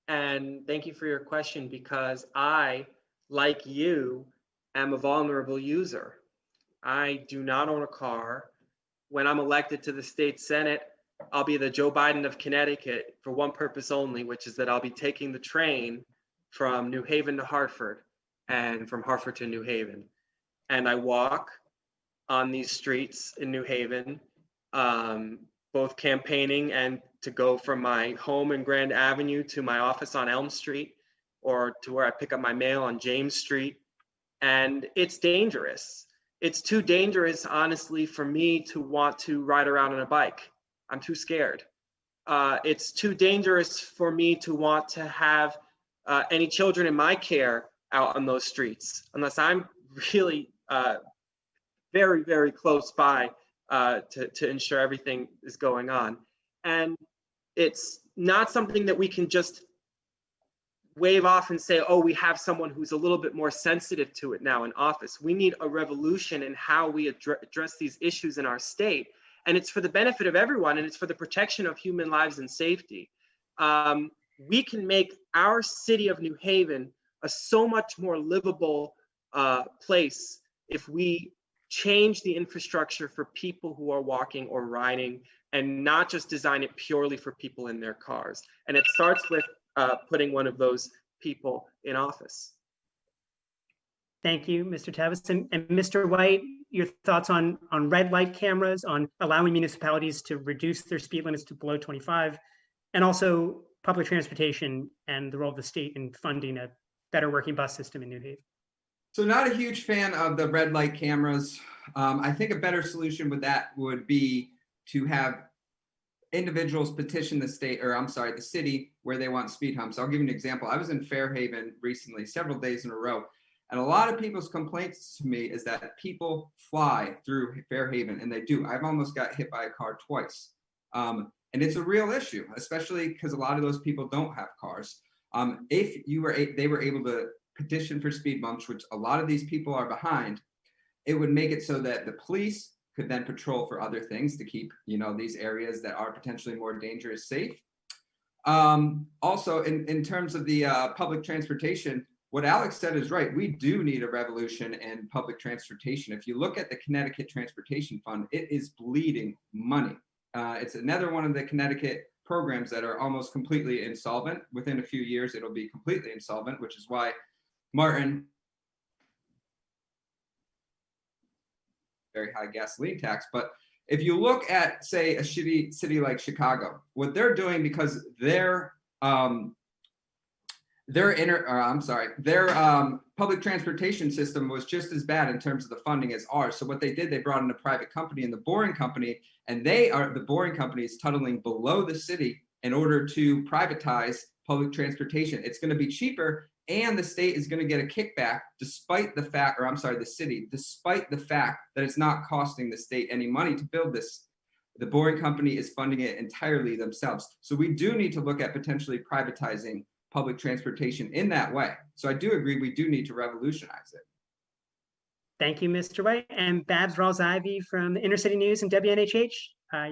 And thank you for your question, because I, like you, am a vulnerable user. I do not own a car. When I'm elected to the state Senate, I'll be the Joe Biden of Connecticut for one purpose only, which is that I'll be taking the train from New Haven to Hartford and from Hartford to New Haven. And I walk on these streets in New Haven, both campaigning and to go from my home in Grand Avenue to my office on Elm Street, or to where I pick up my mail on James Street. And it's dangerous. It's too dangerous, honestly, for me to want to ride around on a bike. I'm too scared. It's too dangerous for me to want to have any children in my care out on those streets, unless I'm really very, very close by to ensure everything is going on. And it's not something that we can just wave off and say, oh, we have someone who's a little bit more sensitive to it now in office. We need a revolution in how we address these issues in our state. And it's for the benefit of everyone, and it's for the protection of human lives and safety. We can make our city of New Haven a so much more livable place if we change the infrastructure for people who are walking or riding, and not just design it purely for people in their cars. And it starts with putting one of those people in office. Thank you, Mr. Tavis. And Mr. White, your thoughts on red light cameras, on allowing municipalities to reduce their speed limits to below 25, and also public transportation and the role of the state in funding a better working bus system in New Haven? So not a huge fan of the red light cameras. I think a better solution with that would be to have individuals petition the the city where they want speed humps. I'll give you an example. I was in Fairhaven recently, several days in a row, and a lot of people's complaints to me is that people fly through Fairhaven, and they do. I've almost got hit by a car twice. And it's a real issue, especially because a lot of those people don't have cars. If they were able to petition for speed bumps, which a lot of these people are behind, it would make it so that the police could then patrol for other things to keep, these areas that are potentially more dangerous safe. Also, in terms of the public transportation, what Alex said is right. We do need a revolution in public transportation. If you look at the Connecticut Transportation Fund, it is bleeding money. It's another one of the Connecticut programs that are almost completely insolvent. Within a few years, it'll be completely insolvent, which is why Martin, very high gasoline tax. But if you look at, say, a shitty city like Chicago, what they're doing, because their public transportation system was just as bad in terms of the funding as ours. So what they did, they brought in a private company, and the Boring Company, and the Boring Company is tunneling below the city in order to privatize public transportation. It's going to be cheaper, and the state is going to get a kickback despite the fact, the city, despite the fact that it's not costing the state any money to build this. The Boring Company is funding it entirely themselves. So we do need to look at potentially privatizing public transportation in that way. So I do agree, we do need to revolutionize it. Thank you, Mr. White. And Babs Rawls-Ivy from the Inner City News and WNHH.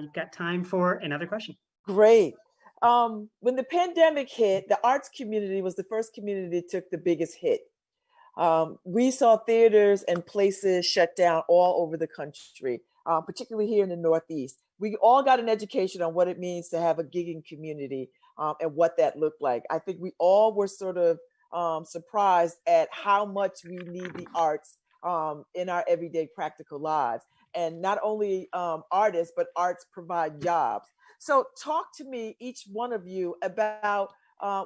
You've got time for another question. Great. When the pandemic hit, the arts community was the first community that took the biggest hit. We saw theaters and places shut down all over the country, particularly here in the Northeast. We all got an education on what it means to have a gigging community and what that looked like. I think we all were sort of surprised at how much we need the arts in our everyday practical lives. And not only artists, but arts provide jobs. So talk to me, each one of you, about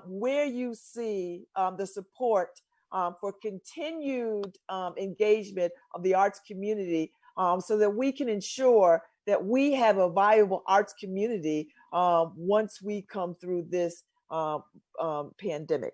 where you see the support for continued engagement of the arts community, so that we can ensure that we have a viable arts community once we come through this pandemic.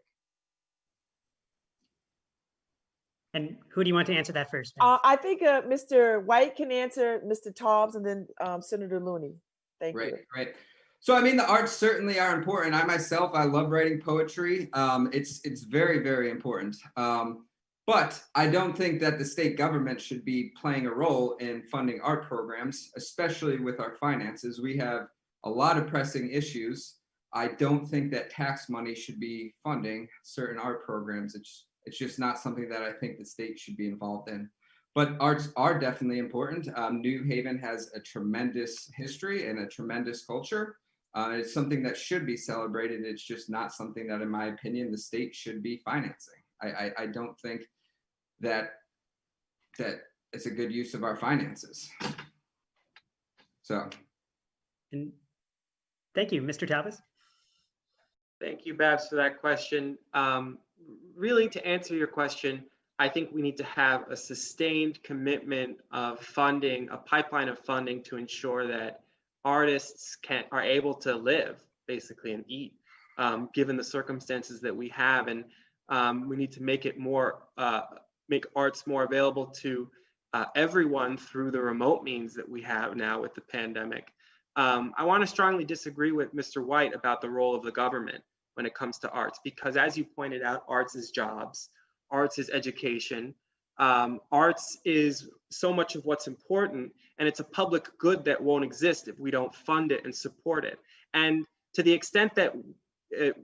And who do you want to answer that first? I think Mr. White can answer, Mr. Taubes, and then Senator Looney. Thank you. Right. So, I mean, the arts certainly are important. I myself, I love writing poetry. It's very, very important. But I don't think that the state government should be playing a role in funding art programs, especially with our finances. We have a lot of pressing issues. I don't think that tax money should be funding certain art programs. It's just not something that I think the state should be involved in. But arts are definitely important. New Haven has a tremendous history and a tremendous culture. It's something that should be celebrated. It's just not something that, in my opinion, the state should be financing. I don't think that it's a good use of our finances. So. And thank you, Mr. Taubes. Thank you, Babs, for that question. Really, to answer your question, I think we need to have a sustained commitment of funding, a pipeline of funding to ensure that artists are able to live, basically, and eat, given the circumstances that we have. And we need to make it make arts more available to everyone through the remote means that we have now with the pandemic. I want to strongly disagree with Mr. White about the role of the government when it comes to arts, because as you pointed out, arts is jobs, arts is education, arts is so much of what's important, and it's a public good that won't exist if we don't fund it and support it. And to the extent that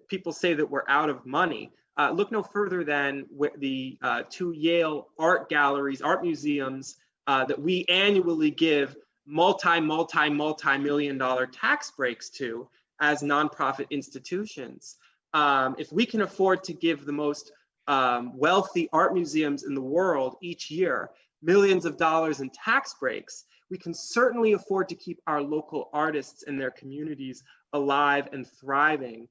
people say that we're out of money, look no further than the 2 Yale art galleries, art museums that we annually give multi-million-dollar tax breaks to as nonprofit institutions. If we can afford to give the most wealthy art museums in the world each year millions of dollars in tax breaks, we can certainly afford to keep our local artists and their communities alive and thriving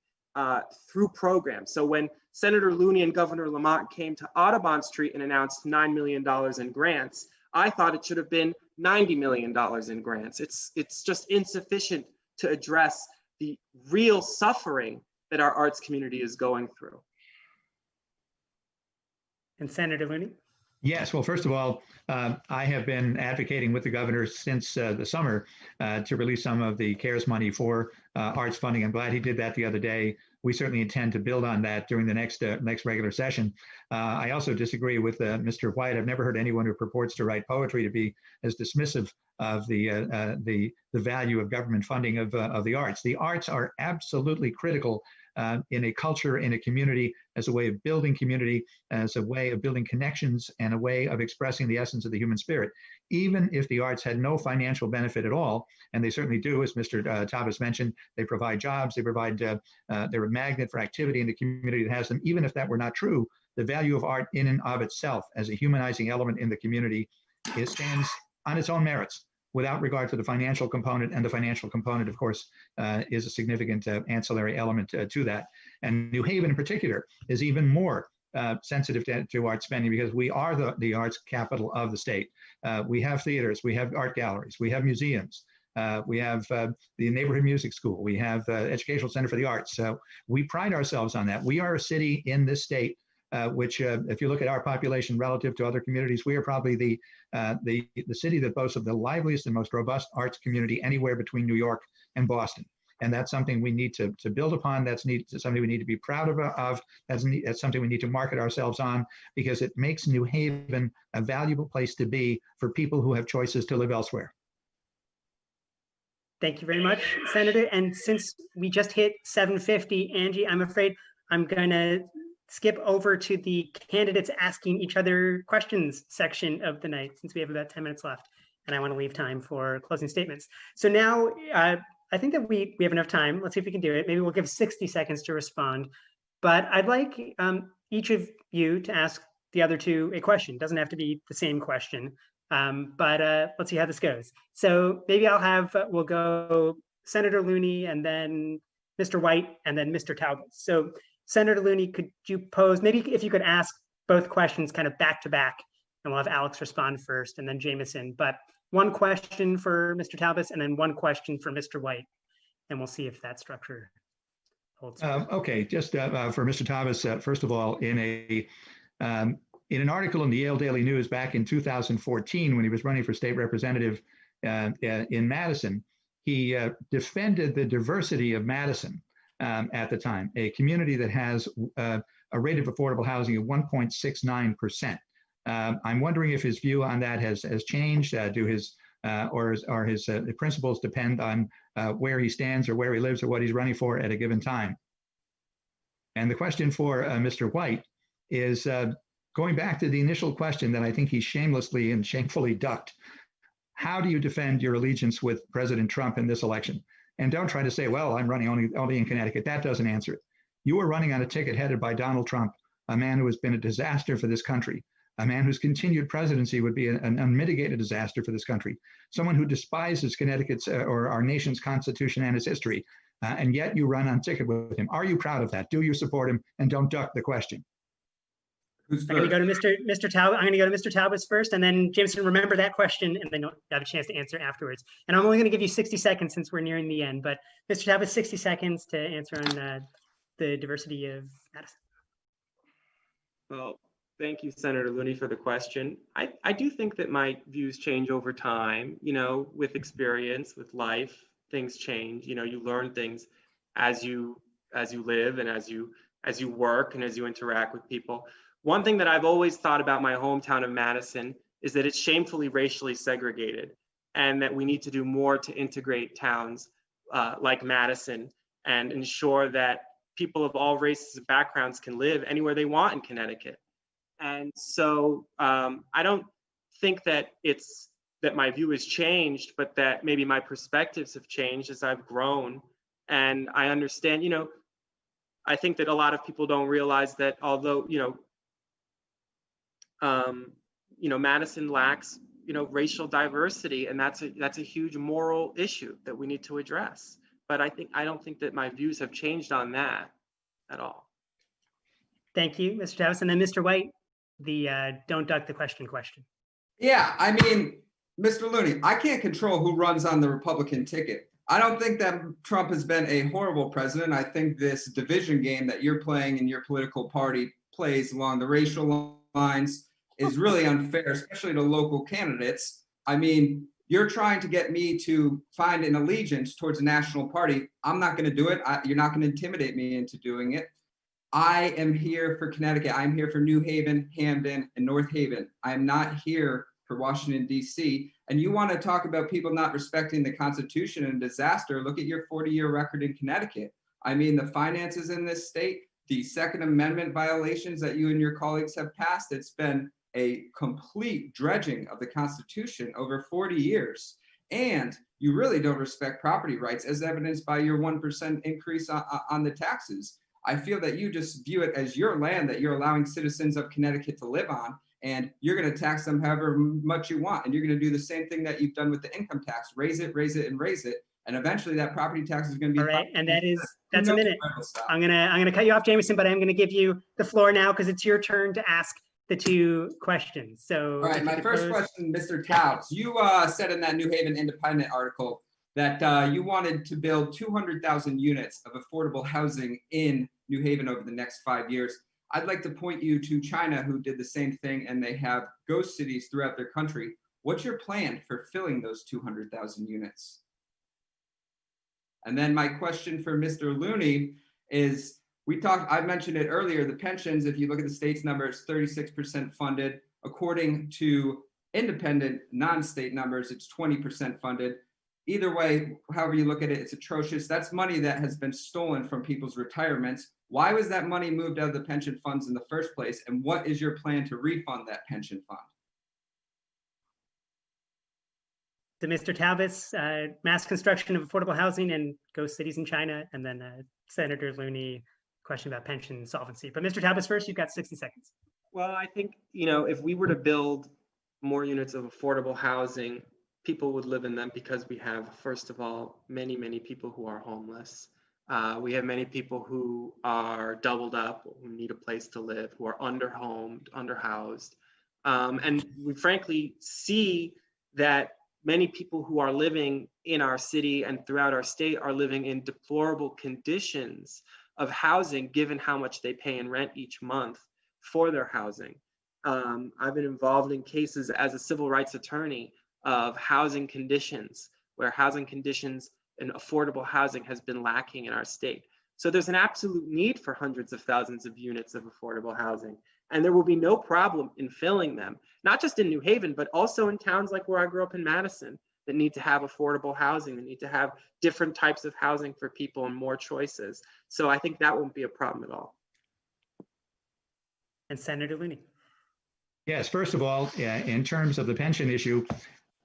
through programs. So when Senator Looney and Governor Lamont came to Audubon Street and announced $9 million in grants, I thought it should have been $90 million in grants. It's just insufficient to address the real suffering that our arts community is going through. And Senator Looney? Yes, well, first of all, I have been advocating with the governor since the summer to release some of the CARES money for arts funding. I'm glad he did that the other day. We certainly intend to build on that during the next regular session. I also disagree with Mr. White. I've never heard anyone who purports to write poetry to be as dismissive of the value of government funding of the arts. The arts are absolutely critical in a culture, in a community, as a way of building community, as a way of building connections, and a way of expressing the essence of the human spirit. Even if the arts had no financial benefit at all, and they certainly do, as Mr. Taubes mentioned, they provide jobs, they're a magnet for activity in the community that has them. Even if that were not true, the value of art in and of itself as a humanizing element in the community stands on its own merits, without regard to the financial component. And the financial component, of course, is a significant ancillary element to that. And New Haven in particular is even more sensitive to art spending, because we are the arts capital of the state. We have theaters, we have art galleries, we have museums, we have the neighborhood music school, we have Educational Center for the Arts. So we pride ourselves on that. We are a city in this state which, if you look at our population relative to other communities, we are probably the city that boasts of the liveliest and most robust arts community anywhere between New York and Boston. And that's something we need to build upon. That's something we need to be proud of. That's something we need to market ourselves on, because it makes New Haven a valuable place to be for people who have choices to live elsewhere. Thank you very much, Senator. And since we just hit 7:50, Angie, I'm afraid I'm going to skip over to the candidates asking each other questions section of the night, since we have about 10 minutes left, and I want to leave time for closing statements. So now I think that we have enough time. Let's see if we can do it. Maybe we'll give 60 seconds to respond. But I'd like each of you to ask the other two a question. Doesn't have to be the same question, but let's see how this goes. So maybe we'll go Senator Looney and then Mr. White and then Mr. Talbot. So Senator Looney, could you pose, maybe if you could ask both questions kind of back to back, and we'll have Alex respond first and then Jameson, but one question for Mr. Talbot and then one question for Mr. White, and we'll see if that structure holds. Okay, just for Mr. Thomas, first of all, in an article in the Yale Daily News back in 2014, when he was running for state representative in Madison, he defended the diversity of Madison at the time, a community that has a rate of affordable housing of 1.69%. I'm wondering if his view on that has changed. Do his principles depend on where he stands or where he lives or what he's running for at a given time? And the question for Mr. White is going back to the initial question that I think he shamelessly and shamefully ducked. How do you defend your allegiance with President Trump in this election? And don't try to say, well, I'm running only in Connecticut. That doesn't answer it. You are running on a ticket headed by Donald Trump, a man who has been a disaster for this country, a man whose continued presidency would be an unmitigated disaster for this country, someone who despises Connecticut's or our nation's constitution and its history, and yet you run on ticket with him. Are you proud of that? Do you support him? And don't duck the question. I'm going to go to Mr. Talbot. I'm going to go to Mr. Talbot first, and then Jameson, remember that question, and then you'll have a chance to answer afterwards. And I'm only going to give you 60 seconds since we're nearing the end, but Mr. Talbot, 60 seconds to answer on the diversity of Madison. Well, thank you, Senator Looney, for the question. I do think that my views change over time, with experience, with life, things change. You learn things as you live and as you work and as you interact with people. One thing that I've always thought about my hometown of Madison is that it's shamefully racially segregated, and that we need to do more to integrate towns like Madison and ensure that people of all races and backgrounds can live anywhere they want in Connecticut. And so I don't think that that my view has changed, but that maybe my perspectives have changed as I've grown. And I understand, I think that a lot of people don't realize that although, Madison lacks, racial diversity, and that's a huge moral issue that we need to address. But I don't think that my views have changed on that at all. Thank you, Mr. Tavis. And then Mr. White, the don't duck the question. Yeah, I mean, Mr. Looney, I can't control who runs on the Republican ticket. I don't think that Trump has been a horrible president. I think this division game that you're playing and your political party plays along the racial lines is really unfair, especially to local candidates. I mean, you're trying to get me to find an allegiance towards a national party. I'm not going to do it. You're not going to intimidate me into doing it. I am here for Connecticut. I'm here for New Haven, Hamden, and North Haven. I am not here for Washington, D.C. And you want to talk about people not respecting the Constitution and disaster, look at your 40-year record in Connecticut. I mean, the finances in this state, the Second Amendment violations that you and your colleagues have passed, it's been a complete dredging of the Constitution over 40 years. And you really don't respect property rights, as evidenced by your 1% increase on the taxes. I feel that you just view it as your land that you're allowing citizens of Connecticut to live on, and you're going to tax them however much you want. And you're going to do the same thing that you've done with the income tax, raise it, and raise it. And eventually that property tax is going to be— all right, and that's a minute. I'm gonna cut you off, Jameson, but I'm going to give you the floor now because it's your turn to ask the two questions. So, all right, my first question, Mr. Towns, you said in that New Haven Independent article that you wanted to build 200,000 units of affordable housing in New Haven over the next 5 years. I'd like to point you to China, who did the same thing, and they have ghost cities throughout their country. What's your plan for filling those 200,000 units? And then my question for Mr. Looney is, I mentioned it earlier, the pensions, if you look at the state's numbers, 36% funded. According to independent non-state numbers, it's 20% funded. Either way, however you look at it, it's atrocious. That's money that has been stolen from people's retirements. Why was that money moved out of the pension funds in the first place? And what is your plan to refund that pension fund? To Mr. Talbot's mass construction of affordable housing and ghost cities in China, and then Senator Looney, question about pension solvency. But Mr. Talbot first, you've got 60 seconds. Well, I think, if we were to build more units of affordable housing, people would live in them because we have, first of all, many, many people who are homeless. We have many people who are doubled up, who need a place to live, who are underhomed, underhoused. And we frankly see that many people who are living in our city and throughout our state are living in deplorable conditions of housing, given how much they pay in rent each month for their housing. I've been involved in cases as a civil rights attorney of housing conditions, where housing conditions and affordable housing has been lacking in our state. So there's an absolute need for hundreds of thousands of units of affordable housing. And there will be no problem in filling them, not just in New Haven, but also in towns like where I grew up in Madison that need to have affordable housing, that need to have different types of housing for people and more choices. So I think that won't be a problem at all. And Senator Looney. Yes, first of all, in terms of the pension issue,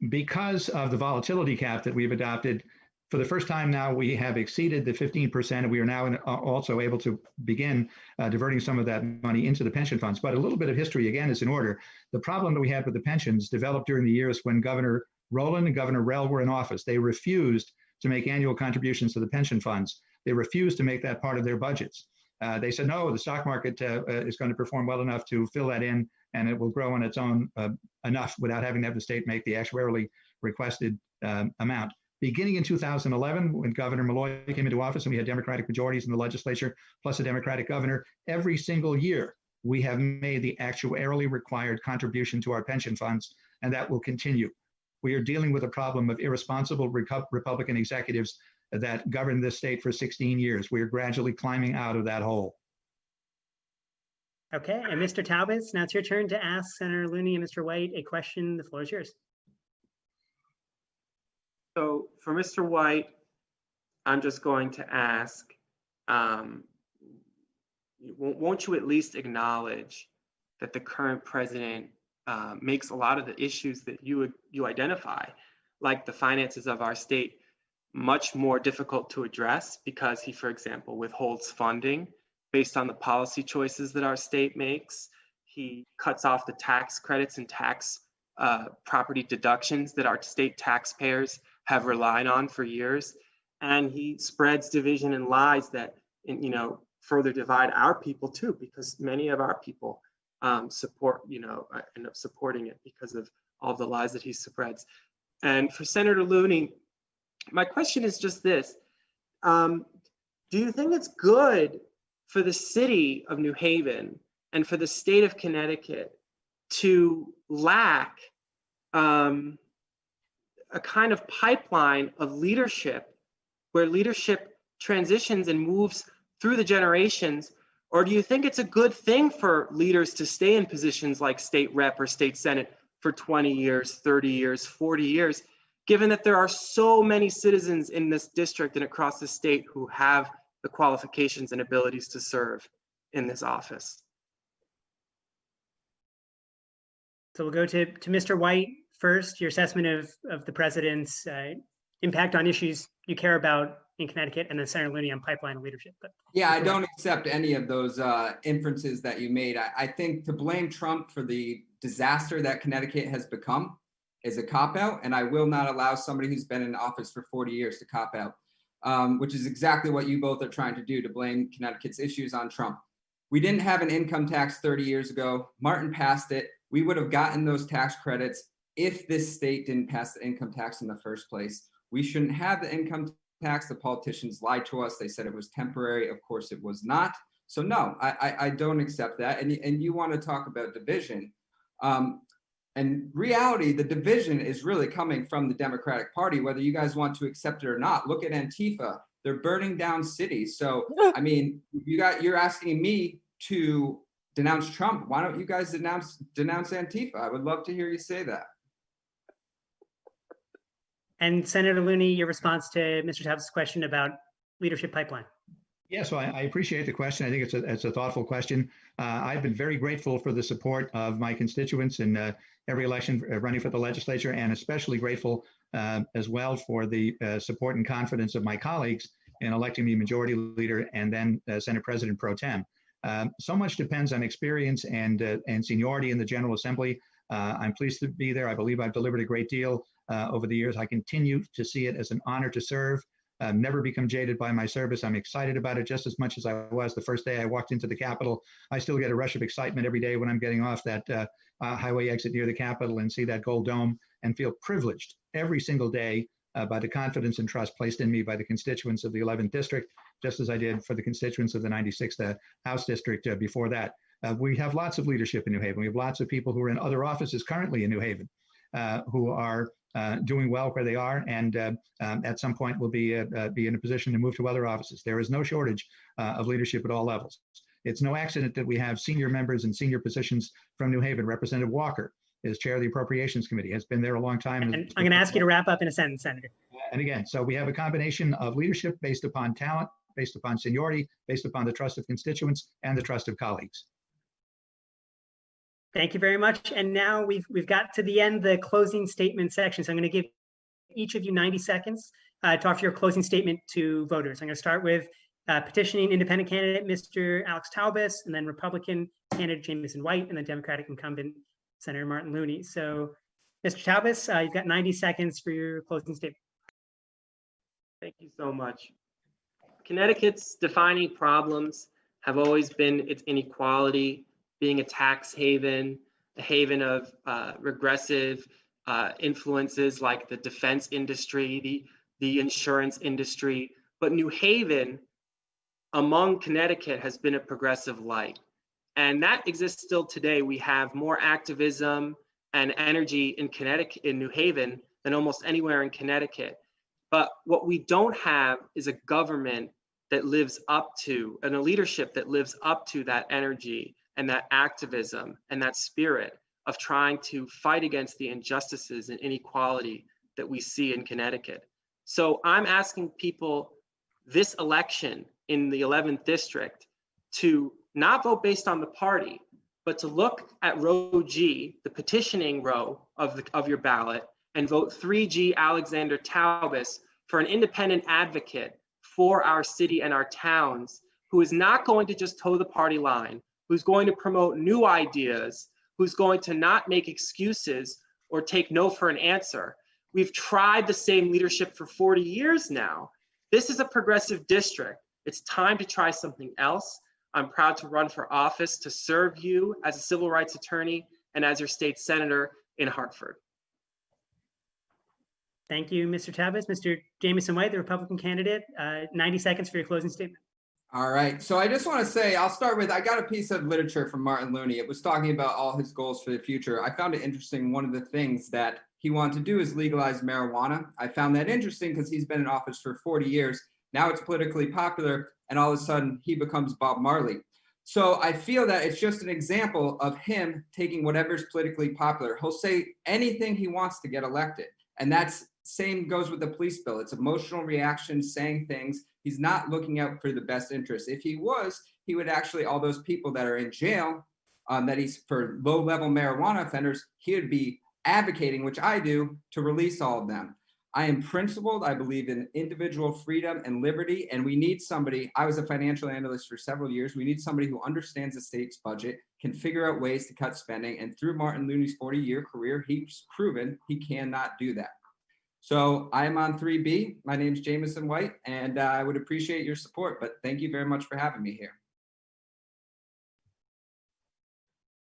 because of the volatility cap that we've adopted, for the first time now, we have exceeded the 15%, and we are now also able to begin diverting some of that money into the pension funds. But a little bit of history, again, is in order. The problem that we had with the pensions developed during the years when Governor Rowland and Governor Rell were in office. They refused to make annual contributions to the pension funds. They refused to make that part of their budgets. They said, no, the stock market is going to perform well enough to fill that in, and it will grow on its own enough without having to have the state make the actuarially requested amount. Beginning in 2011, when Governor Malloy came into office and we had Democratic majorities in the legislature, plus a Democratic governor, every single year we have made the actuarially required contribution to our pension funds, and that will continue. We are dealing with a problem of irresponsible Republican executives that governed this state for 16 years. We are gradually climbing out of that hole. Okay, and Mr. Talbot, now it's your turn to ask Senator Looney and Mr. White a question. The floor is yours. So for Mr. White, I'm just going to ask, won't you at least acknowledge that the current president makes a lot of the issues that you identify, like the finances of our state, much more difficult to address because he, for example, withholds funding based on the policy choices that our state makes. He cuts off the tax credits and tax property deductions that our state taxpayers have relied on for years. And he spreads division and lies that, further divide our people too, because many of our people end up supporting it because of all the lies that he spreads. And for Senator Looney, my question is just this. Do you think it's good for the city of New Haven and for the state of Connecticut to lack a kind of pipeline of leadership where leadership transitions and moves through the generations? Or do you think it's a good thing for leaders to stay in positions like state rep or state senate for 20 years, 30 years, 40 years, given that there are so many citizens in this district and across the state who have the qualifications and abilities to serve in this office? So we'll go to Mr. White first, your assessment of the president's impact on issues you care about in Connecticut, and then Senator Looney on pipeline leadership. But yeah, I don't accept any of those inferences that you made. I think to blame Trump for the disaster that Connecticut has become is a cop-out, and I will not allow somebody who's been in office for 40 years to cop out, which is exactly what you both are trying to do, to blame Connecticut's issues on Trump. We didn't have an income tax 30 years ago. Martin passed it. We would have gotten those tax credits if this state didn't pass the income tax in the first place. We shouldn't have the income tax. The politicians lied to us. They said it was temporary. Of course, it was not. So no, I don't accept that. And you want to talk about division. And reality, the division is really coming from the Democratic Party, whether you guys want to accept it or not. Look at Antifa. They're burning down cities. So, I mean, you're asking me to denounce Trump. Why don't you guys denounce Antifa? I would love to hear you say that. And Senator Looney, your response to Mr. Tabbs' question about leadership pipeline. Yeah, so I appreciate the question. I think it's a thoughtful question. I've been very grateful for the support of my constituents in every election running for the legislature, and especially grateful as well for the support and confidence of my colleagues in electing me majority leader and then Senate President pro tem. So much depends on experience and seniority in the General Assembly. I'm pleased to be there. I believe I've delivered a great deal over the years. I continue to see it as an honor to serve. Never become jaded by my service. I'm excited about it just as much as I was the first day I walked into the Capitol. I still get a rush of excitement every day when I'm getting off that highway exit near the Capitol and see that gold dome and feel privileged every single day by the confidence and trust placed in me by the constituents of the 11th District, just as I did for the constituents of the 96th House District before that. We have lots of leadership in New Haven. We have lots of people who are in other offices currently in New Haven who are doing well where they are, and at some point will be in a position to move to other offices. There is no shortage of leadership at all levels. It's no accident that we have senior members in senior positions from New Haven. Representative Walker is chair of the Appropriations Committee, has been there a long time. And I'm going to ask you to wrap up in a sentence, Senator. And again, so we have a combination of leadership based upon talent, based upon seniority, based upon the trust of constituents and the trust of colleagues. Thank you very much. And now we've got to the end, the closing statement section. So I'm going to give each of you 90 seconds to offer your closing statement to voters. I'm going to start with petitioning independent candidate, Mr. Alex Taubes, and then Republican candidate, Jamison White, and then Democratic incumbent, Senator Martin Looney. So Mr. Taubes, you've got 90 seconds for your closing statement. Thank you so much. Connecticut's defining problems have always been its inequality, being a tax haven, a haven of regressive influences like the defense industry, the insurance industry. But New Haven, among Connecticut, has been a progressive light. And that exists still today. We have more activism and energy in Connecticut, in New Haven, than almost anywhere in Connecticut. But what we don't have is a government that lives up to, and a leadership that lives up to that energy and that activism and that spirit of trying to fight against the injustices and inequality that we see in Connecticut. So I'm asking people this election in the 11th district to not vote based on the party, but to look at row G, the petitioning row of your ballot, and vote 3G Alexander Taubes for an independent advocate for our city and our towns, who is not going to just toe the party line, who's going to promote new ideas, who's going to not make excuses or take no for an answer. We've tried the same leadership for 40 years now. This is a progressive district. It's time to try something else. I'm proud to run for office to serve you as a civil rights attorney and as your state senator in Hartford. Thank you, Mr. Taubes. Mr. Jamison White, the Republican candidate, 90 seconds for your closing statement. All right. So I just want to say, I'll start with, I got a piece of literature from Martin Looney. It was talking about all his goals for the future. I found it interesting. One of the things that he wanted to do is legalize marijuana. I found that interesting because he's been in office for 40 years. Now it's politically popular, and all of a sudden he becomes Bob Marley. So I feel that it's just an example of him taking whatever's politically popular. He'll say anything he wants to get elected. And that's same goes with the police bill. It's emotional reaction, saying things. He's not looking out for the best interest. If he was, he would actually, all those people that are in jail, that he's for low-level marijuana offenders, he would be advocating, which I do, to release all of them. I am principled. I believe in individual freedom and liberty, and we need somebody. I was a financial analyst for several years. We need somebody who understands the state's budget, can figure out ways to cut spending, and through Martin Looney's 40-year career, he's proven he cannot do that. So I'm on 3B. My name's Jamison White, and I would appreciate your support, but thank you very much for having me here.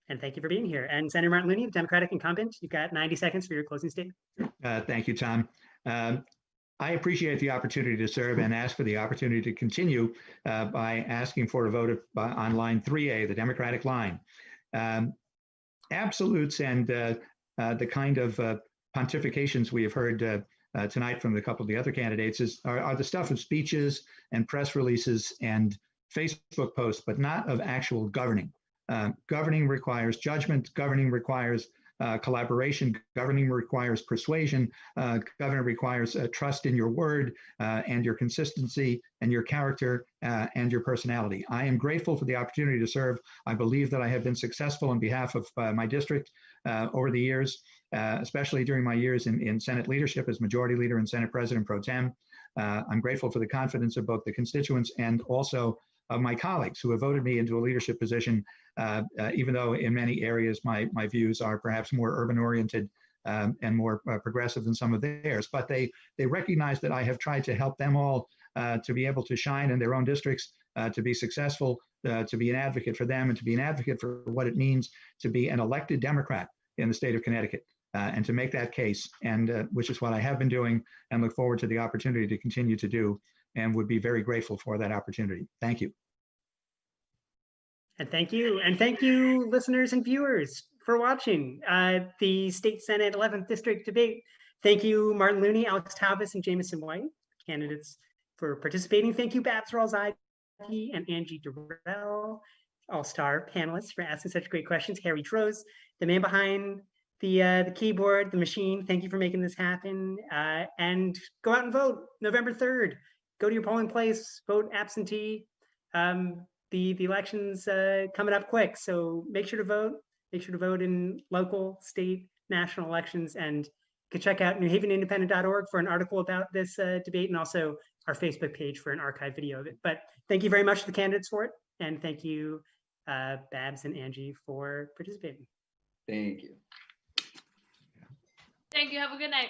And thank you for being here. And Senator Martin Looney, Democratic incumbent, you've got 90 seconds for your closing statement. Thank you, Tom. I appreciate the opportunity to serve and ask for the opportunity to continue by asking for a vote on line 3A, the Democratic line. Absolutes and the kind of pontifications we have heard tonight from a couple of the other candidates are the stuff of speeches and press releases and Facebook posts, but not of actual governing. Governing requires judgment. Governing requires collaboration. Governing requires persuasion. Governing requires trust in your word and your consistency and your character and your personality. I am grateful for the opportunity to serve. I believe that I have been successful on behalf of my district over the years, especially during my years in Senate leadership as Majority Leader and Senate President Pro Tem. I'm grateful for the confidence of both the constituents and also of my colleagues who have voted me into a leadership position, even though in many areas my views are perhaps more urban oriented and more progressive than some of theirs. But they recognize that I have tried to help them all to be able to shine in their own districts, to be successful, to be an advocate for them, and to be an advocate for what it means to be an elected Democrat in the state of Connecticut, and to make that case, and which is what I have been doing and look forward to the opportunity to continue to do, and would be very grateful for that opportunity. Thank you. And thank you. And thank you, listeners and viewers, for watching the State Senate 11th District debate. Thank you, Martin Looney, Alex Taubes, and Jamison White, candidates, for participating. Thank you, Babs Rawls-Ivy and Angie Durrell, all-star panelists, for asking such great questions. Harry Trose, the man behind the keyboard, the machine. Thank you for making this happen. And go out and vote November 3rd. Go to your polling place, vote absentee. The election's coming up quick, so make sure to vote. Make sure to vote in local, state, national elections, and you can check out newhavenindependent.org for an article about this debate, and also our Facebook page for an archive video of it. But thank you very much to the candidates for it, and thank you, Babs and Angie, for participating. Thank you. Thank you. Have a good night.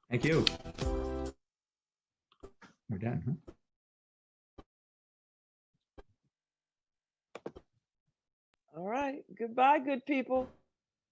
Thank you. We're done, huh? All right. Goodbye, good people.